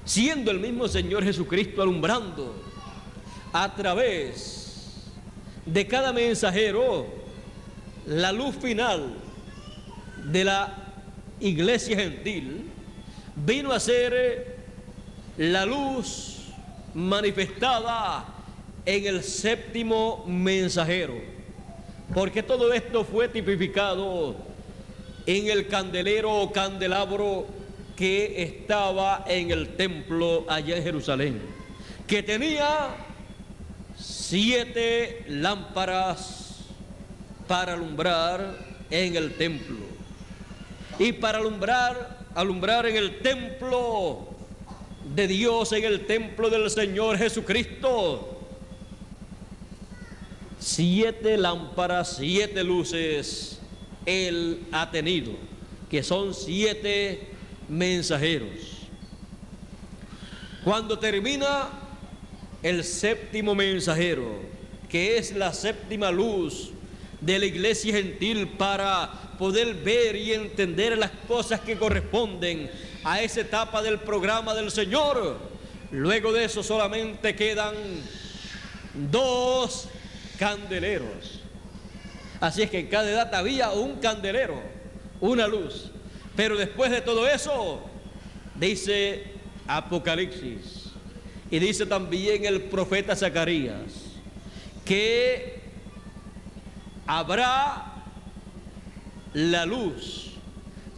siendo el mismo Señor Jesucristo alumbrando a través de cada mensajero, la luz final de la iglesia gentil, vino a ser la luz manifestada en el séptimo mensajero, porque todo esto fue tipificado en el candelero o candelabro que estaba en el templo allá en Jerusalén, que tenía 7 lámparas para alumbrar en el templo. Y para alumbrar en el templo de Dios, en el templo del Señor Jesucristo, 7 lámparas, 7 luces Él ha tenido, que son 7 mensajeros. Cuando termina el séptimo mensajero, que es la séptima luz de la iglesia gentil para poder ver y entender las cosas que corresponden a esa etapa del programa del Señor, luego de eso solamente quedan 2 candeleros. Así es que en cada edad había un candelero, una luz. Pero después de todo eso, dice Apocalipsis, y dice también el profeta Zacarías, que habrá la luz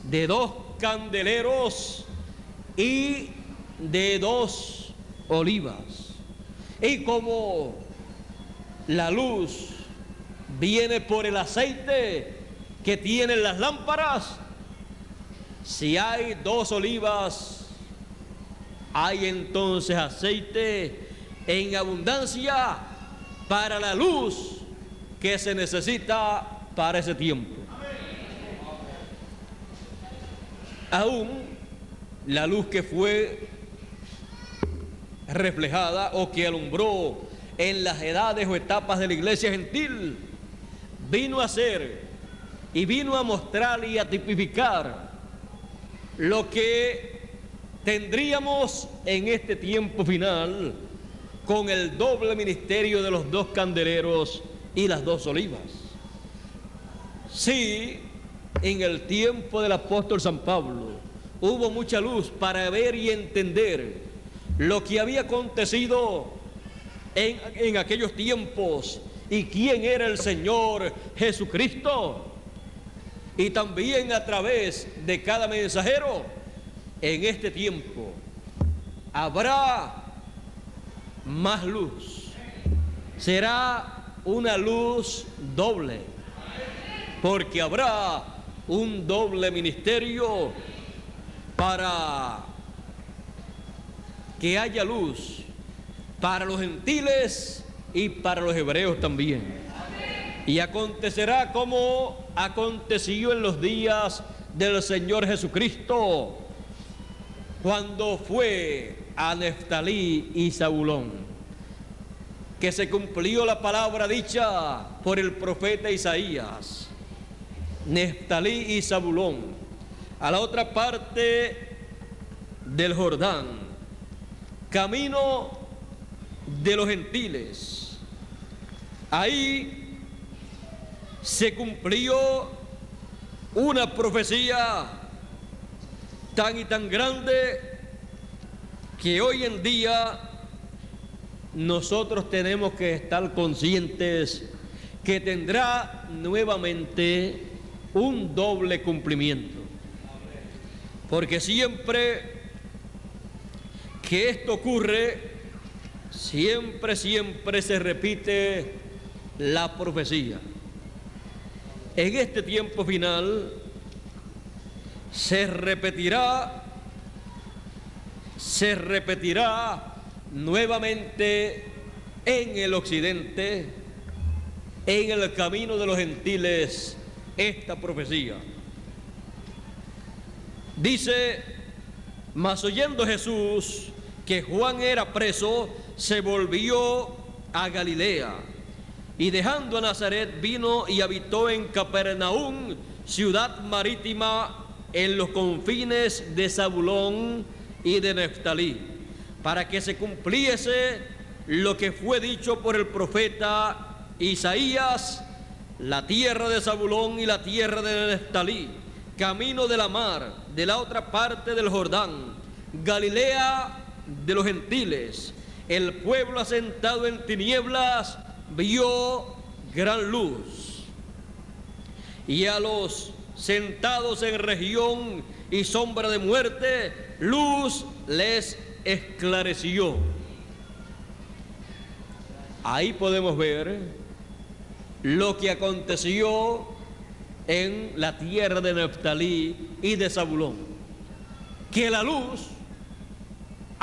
de 2 candeleros y de 2 olivas. Y como la luz viene por el aceite que tienen las lámparas, si hay 2 olivas, hay entonces aceite en abundancia para la luz que se necesita para ese tiempo. Aún la luz que fue reflejada o que alumbró en las edades o etapas de la iglesia gentil, vino a ser y vino a mostrar y a tipificar lo que tendríamos en este tiempo final con el doble ministerio de los 2 candeleros y las 2 olivas. Sí, en el tiempo del apóstol San Pablo hubo mucha luz para ver y entender lo que había acontecido en aquellos tiempos y quién era el Señor Jesucristo. Y también a través de cada mensajero, en este tiempo habrá más luz. Será una luz doble, porque habrá un doble ministerio para que haya luz para los gentiles y para los hebreos también. Y acontecerá como aconteció en los días del Señor Jesucristo, cuando fue a Neftalí y Zabulón, que se cumplió la palabra dicha por el profeta Isaías. Neftalí y Zabulón, a la otra parte del Jordán, camino de los gentiles. Ahí se cumplió una profecía tan y tan grande que hoy en día nosotros tenemos que estar conscientes que tendrá nuevamente un doble cumplimiento. Porque siempre que esto ocurre, siempre se repite la profecía. En este tiempo final se repetirá nuevamente en el occidente, en el camino de los gentiles, esta profecía. Dice: mas oyendo Jesús que Juan era preso, se volvió a Galilea, y dejando a Nazaret vino y habitó en Capernaum, ciudad marítima en los confines de Zabulón y de Neftalí, para que se cumpliese lo que fue dicho por el profeta Isaías: la tierra de Zabulón y la tierra de Neftalí, camino de la mar, de la otra parte del Jordán, Galilea de los gentiles. El pueblo asentado en tinieblas vio gran luz, y a los sentados en región y sombra de muerte, luz les esclareció. Ahí podemos ver lo que aconteció en la tierra de Neftalí y de Zabulón, que la luz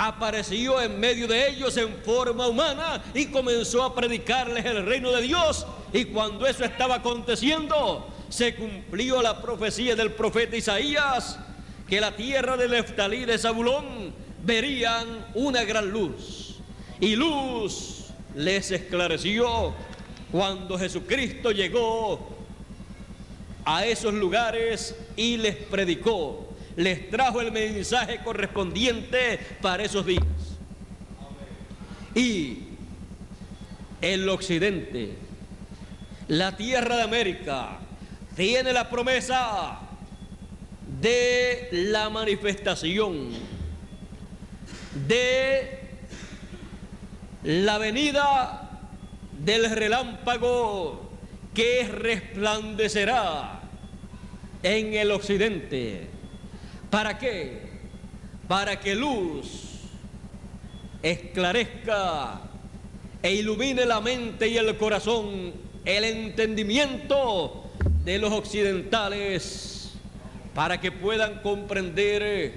apareció en medio de ellos en forma humana y comenzó a predicarles el reino de Dios. Y cuando eso estaba aconteciendo, se cumplió la profecía del profeta Isaías, que la tierra de Neftalí y de Zabulón verían una gran luz, y luz les esclareció cuando Jesucristo llegó a esos lugares y les predicó, les trajo el mensaje correspondiente para esos días. Y el occidente, la tierra de América, tiene la promesa de la manifestación de la venida del relámpago que resplandecerá en el occidente. ¿Para qué? Para que luz esclarezca e ilumine la mente y el corazón, el entendimiento de los occidentales, para que puedan comprender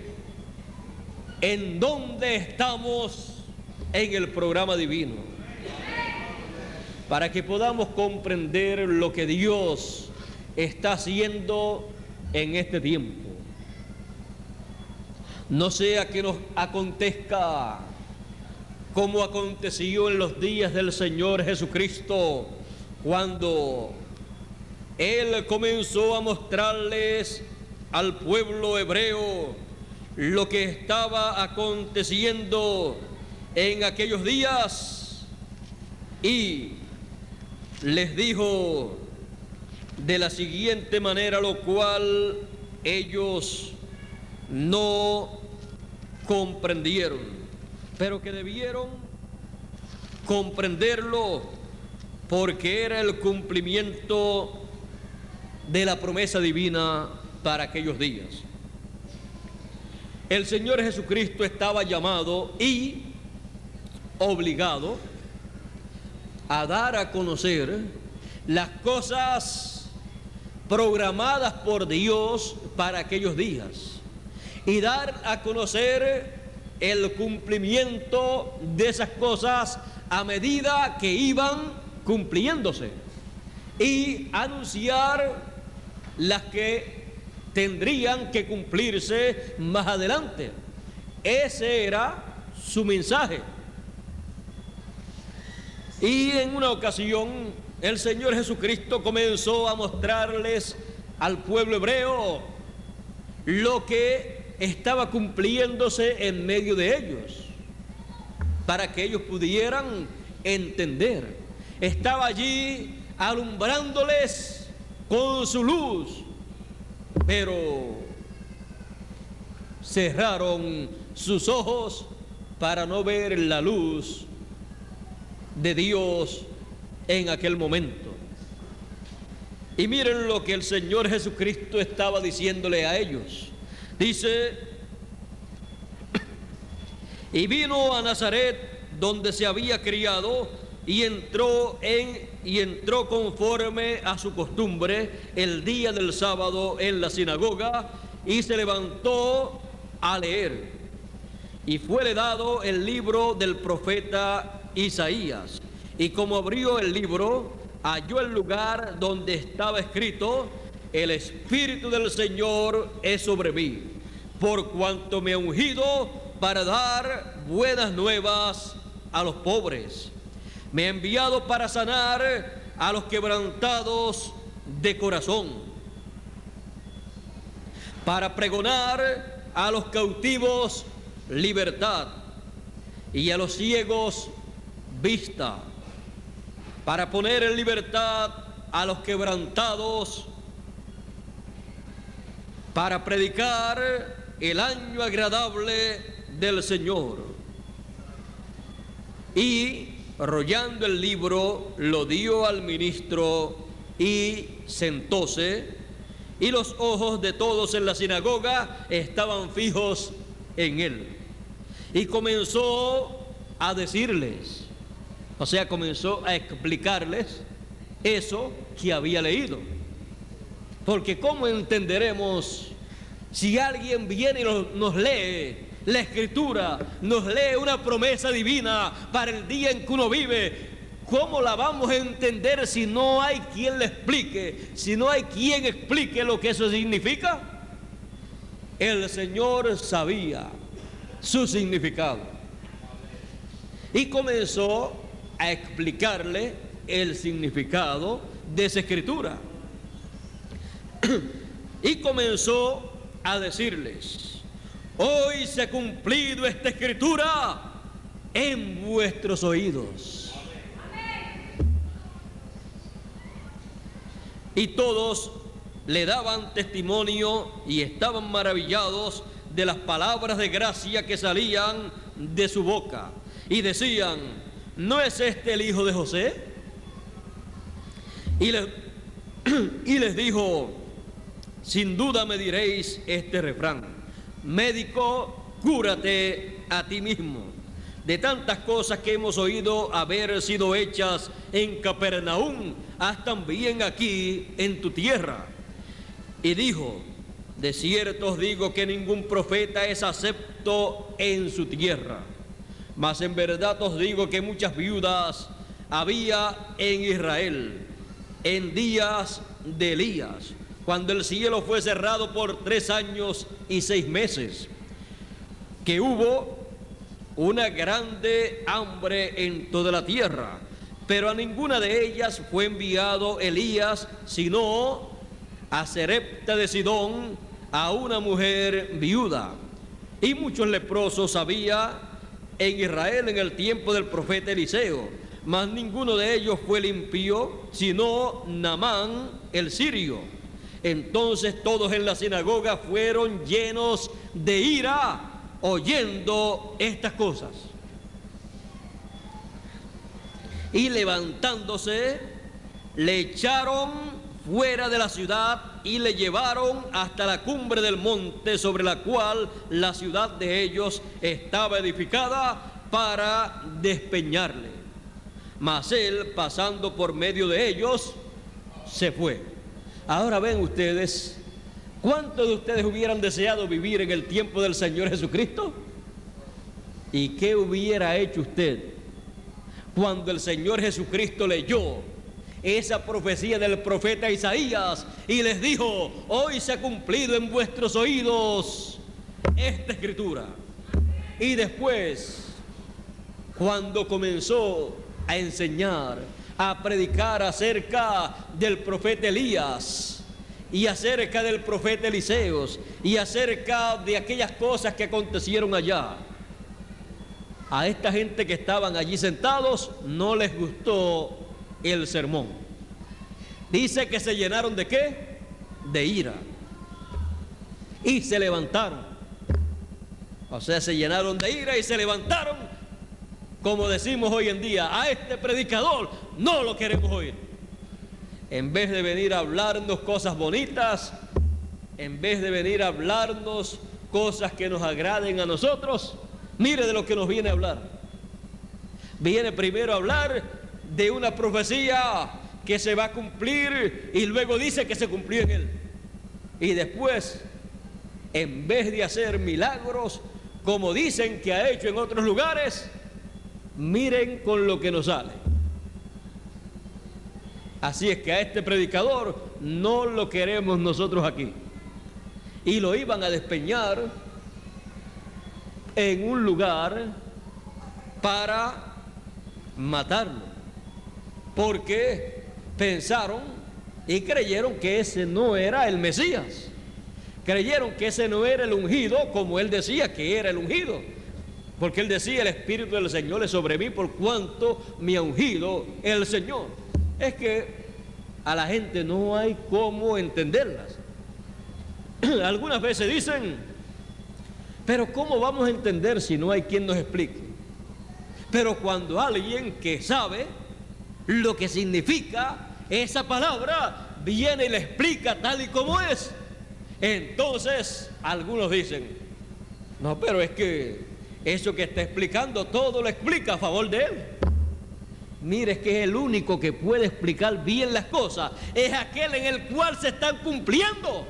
en dónde estamos en el programa divino, para que podamos comprender lo que Dios está haciendo en este tiempo. No sea que nos acontezca como aconteció en los días del Señor Jesucristo, cuando Él comenzó a mostrarles al pueblo hebreo lo que estaba aconteciendo en aquellos días, y les dijo de la siguiente manera, lo cual ellos no comprendieron, pero que debieron comprenderlo, porque era el cumplimiento de la promesa divina para aquellos días. El Señor Jesucristo estaba llamado y obligado a dar a conocer las cosas programadas por Dios para aquellos días, y dar a conocer el cumplimiento de esas cosas a medida que iban cumpliéndose, y anunciar las que tendrían que cumplirse más adelante. Ese era su mensaje. Y en una ocasión el Señor Jesucristo comenzó a mostrarles al pueblo hebreo lo que estaba cumpliéndose en medio de ellos, para que ellos pudieran entender. Estaba allí alumbrándoles con su luz, pero cerraron sus ojos para no ver la luz de Dios en aquel momento. Y miren lo que el Señor Jesucristo estaba diciéndole a ellos. Dice: y vino a Nazaret, donde se había criado, y entró conforme a su costumbre el día del sábado en la sinagoga, y se levantó a leer. Y fuele dado el libro del profeta Isaías, y como abrió el libro, halló el lugar donde estaba escrito: el Espíritu del Señor es sobre mí, por cuanto me ha ungido para dar buenas nuevas a los pobres. Me ha enviado para sanar a los quebrantados de corazón, para pregonar a los cautivos libertad, y a los ciegos vista, para poner en libertad a los quebrantados, para predicar el año agradable del Señor. Y rollando el libro, lo dio al ministro y sentóse, y los ojos de todos en la sinagoga estaban fijos en él. Y comenzó a decirles, o sea, comenzó a explicarles eso que había leído. Porque ¿cómo entenderemos si alguien viene y nos lee la Escritura, nos lee una promesa divina para el día en que uno vive? ¿Cómo la vamos a entender si no hay quien le explique, si no hay quien explique lo que eso significa? El Señor sabía su significado y comenzó a explicarle el significado de esa Escritura. Y comenzó a decirles: hoy se ha cumplido esta Escritura en vuestros oídos. Y todos le daban testimonio y estaban maravillados de las palabras de gracia que salían de su boca. Y decían: ¿no es este el hijo de José? Y les dijo: sin duda me diréis este refrán: médico, cúrate a ti mismo. De tantas cosas que hemos oído haber sido hechas en Capernaum, haz también aquí en tu tierra. Y dijo: de cierto os digo que ningún profeta es acepto en su tierra. Mas en verdad os digo que muchas viudas había en Israel en días de Elías, cuando el cielo fue cerrado por 3 años y 6 meses, que hubo una grande hambre en toda la tierra, pero a ninguna de ellas fue enviado Elías, sino a Sarepta de Sidón, a una mujer viuda. Y muchos leprosos había en Israel en el tiempo del profeta Eliseo, mas ninguno de ellos fue limpio, sino Naamán el sirio. Entonces todos en la sinagoga fueron llenos de ira oyendo estas cosas. Y levantándose, le echaron fuera de la ciudad y le llevaron hasta la cumbre del monte sobre la cual la ciudad de ellos estaba edificada, para despeñarle. Mas él, pasando por medio de ellos, se fue. Ahora ven ustedes, ¿cuántos de ustedes hubieran deseado vivir en el tiempo del Señor Jesucristo? ¿Y qué hubiera hecho usted cuando el Señor Jesucristo leyó esa profecía del profeta Isaías y les dijo: hoy se ha cumplido en vuestros oídos esta escritura? Y después, cuando comenzó a enseñar, a predicar acerca del profeta Elías y acerca del profeta Eliseos y acerca de aquellas cosas que acontecieron allá, a esta gente que estaban allí sentados no les gustó el sermón. Dice que se llenaron ¿de qué? De ira. Y se levantaron. O sea, se llenaron de ira y se levantaron. Como decimos hoy en día: a este predicador no lo queremos oír. En vez de venir a hablarnos cosas bonitas, en vez de venir a hablarnos cosas que nos agraden a nosotros, mire de lo que nos viene a hablar. Viene primero a hablar de una profecía que se va a cumplir y luego dice que se cumplió en él. Y después, en vez de hacer milagros como dicen que ha hecho en otros lugares, miren con lo que nos sale. Así es que a este predicador no lo queremos nosotros aquí. Y lo iban a despeñar en un lugar para matarlo, porque pensaron y creyeron que ese no era el Mesías. Creyeron que ese no era el ungido, como él decía que era el ungido, porque él decía: el Espíritu del Señor es sobre mí, por cuanto me ha ungido el Señor. Es que a la gente no hay cómo entenderlas. Algunas veces dicen: pero ¿cómo vamos a entender si no hay quien nos explique? Pero cuando alguien que sabe lo que significa esa palabra viene y le explica tal y como es, entonces algunos dicen: no, pero es que eso que está explicando todo lo explica a favor de él. Mire, es que el único que puede explicar bien las cosas es aquel en el cual se están cumpliendo.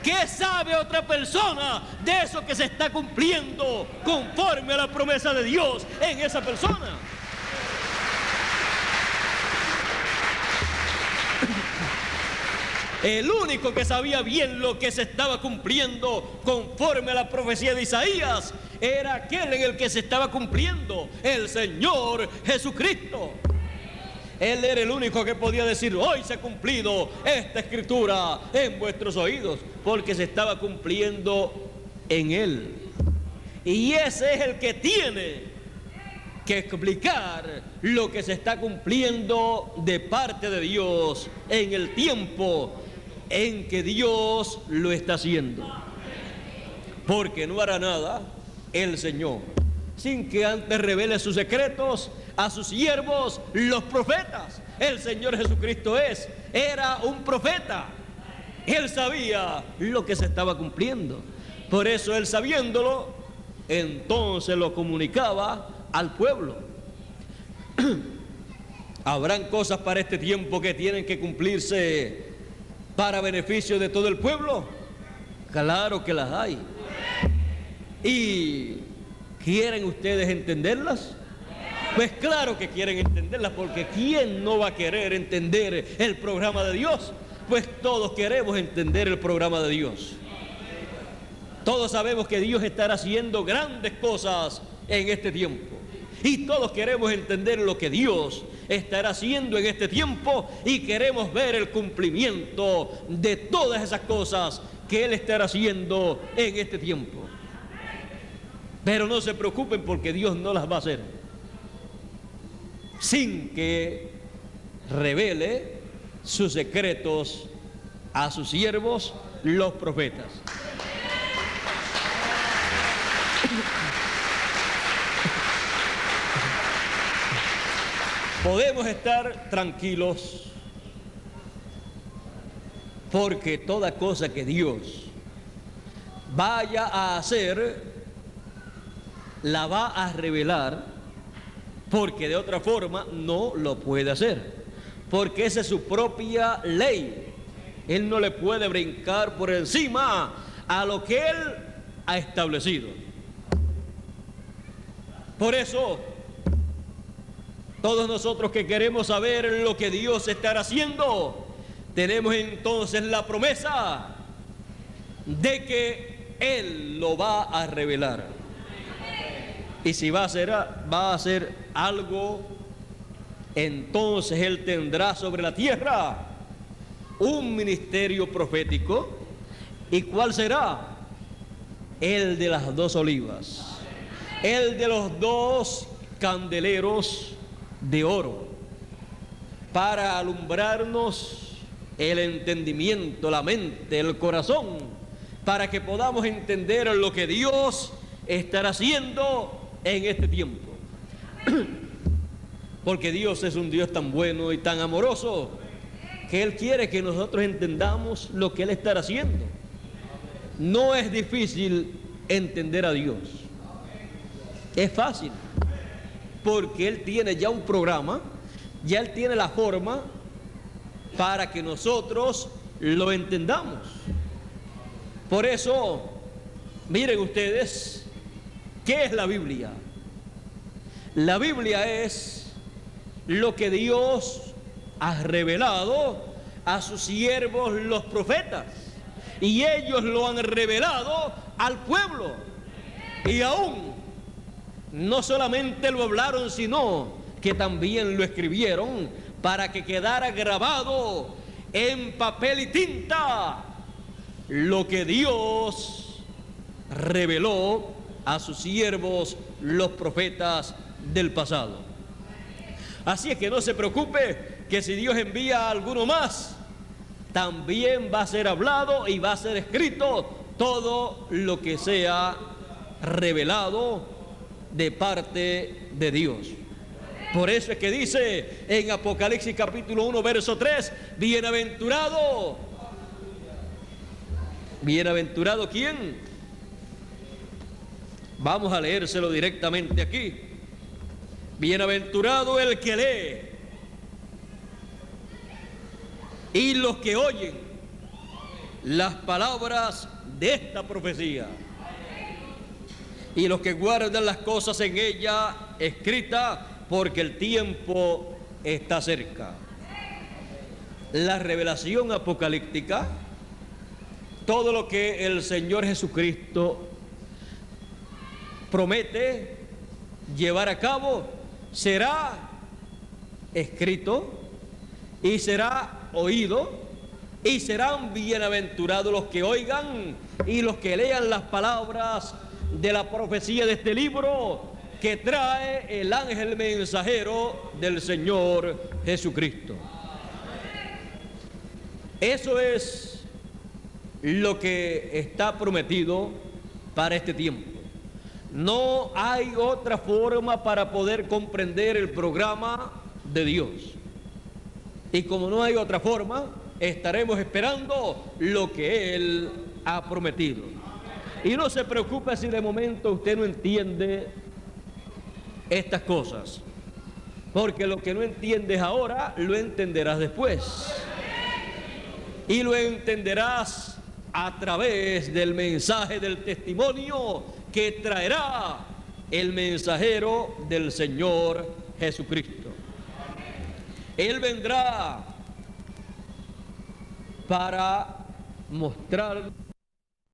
¿Qué sabe otra persona de eso que se está cumpliendo conforme a la promesa de Dios en esa persona? El único que sabía bien lo que se estaba cumpliendo conforme a la profecía de Isaías era aquel en el que se estaba cumpliendo, el Señor Jesucristo. Él era el único que podía decir: hoy se ha cumplido esta escritura en vuestros oídos, porque se estaba cumpliendo en Él. Y ese es el que tiene que explicar lo que se está cumpliendo de parte de Dios en el tiempo en que Dios lo está haciendo. Porque no hará nada el Señor sin que antes revele sus secretos a sus siervos, los profetas. El Señor Jesucristo era un profeta. Él sabía lo que se estaba cumpliendo. Por eso él, sabiéndolo, entonces lo comunicaba al pueblo. ¿Habrán cosas para este tiempo que tienen que cumplirse para beneficio de todo el pueblo? Claro que las hay. ¿Y quieren ustedes entenderlas? Pues claro que quieren entenderlas, porque ¿quién no va a querer entender el programa de Dios? Pues todos queremos entender el programa de Dios. Todos sabemos que Dios estará haciendo grandes cosas en este tiempo. Y todos queremos entender lo que Dios estará haciendo en este tiempo, y queremos ver el cumplimiento de todas esas cosas que Él estará haciendo en este tiempo. Pero no se preocupen, porque Dios no las va a hacer sin que revele sus secretos a sus siervos, los profetas. Podemos estar tranquilos, porque toda cosa que Dios vaya a hacer, la va a revelar, porque de otra forma no lo puede hacer, porque esa es su propia ley. Él no le puede brincar por encima a lo que Él ha establecido. Por eso, todos nosotros que queremos saber lo que Dios estará haciendo, tenemos entonces la promesa de que Él lo va a revelar. Y si va a hacer algo, entonces Él tendrá sobre la tierra un ministerio profético. ¿Y cuál será? El de las 2 olivas, el de los 2 candeleros de oro, para alumbrarnos el entendimiento, la mente, el corazón, para que podamos entender lo que Dios estará haciendo en este tiempo. Porque Dios es un Dios tan bueno y tan amoroso, que Él quiere que nosotros entendamos lo que Él estará haciendo. No es difícil entender a Dios, es fácil, porque Él tiene ya un programa, ya Él tiene la forma para que nosotros lo entendamos. Por eso, miren ustedes, ¿qué es la Biblia? La Biblia es lo que Dios ha revelado a sus siervos, los profetas, y ellos lo han revelado al pueblo. Y aún no solamente lo hablaron, sino que también lo escribieron para que quedara grabado en papel y tinta lo que Dios reveló a sus siervos, los profetas del pasado. Así es que no se preocupe, que si Dios envía a alguno más, también va a ser hablado y va a ser escrito todo lo que sea revelado de parte de Dios. Por eso es que dice en Apocalipsis capítulo 1 verso 3, bienaventurado. ¿Bienaventurado quién? Vamos a leérselo directamente aquí. Bienaventurado el que lee y los que oyen las palabras de esta profecía, y los que guardan las cosas en ella escritas, porque el tiempo está cerca. La revelación apocalíptica, todo lo que el Señor Jesucristo promete llevar a cabo, será escrito y será oído, y serán bienaventurados los que oigan y los que lean las palabras de la profecía de este libro, que trae el ángel mensajero del Señor Jesucristo. Eso es lo que está prometido para este tiempo. No hay otra forma para poder comprender el programa de Dios. Y como no hay otra forma, estaremos esperando lo que Él ha prometido. Y no se preocupe si de momento usted no entiende estas cosas, porque lo que no entiendes ahora, lo entenderás después. Y lo entenderás a través del mensaje del testimonio que traerá el mensajero del Señor Jesucristo. Él vendrá para mostrar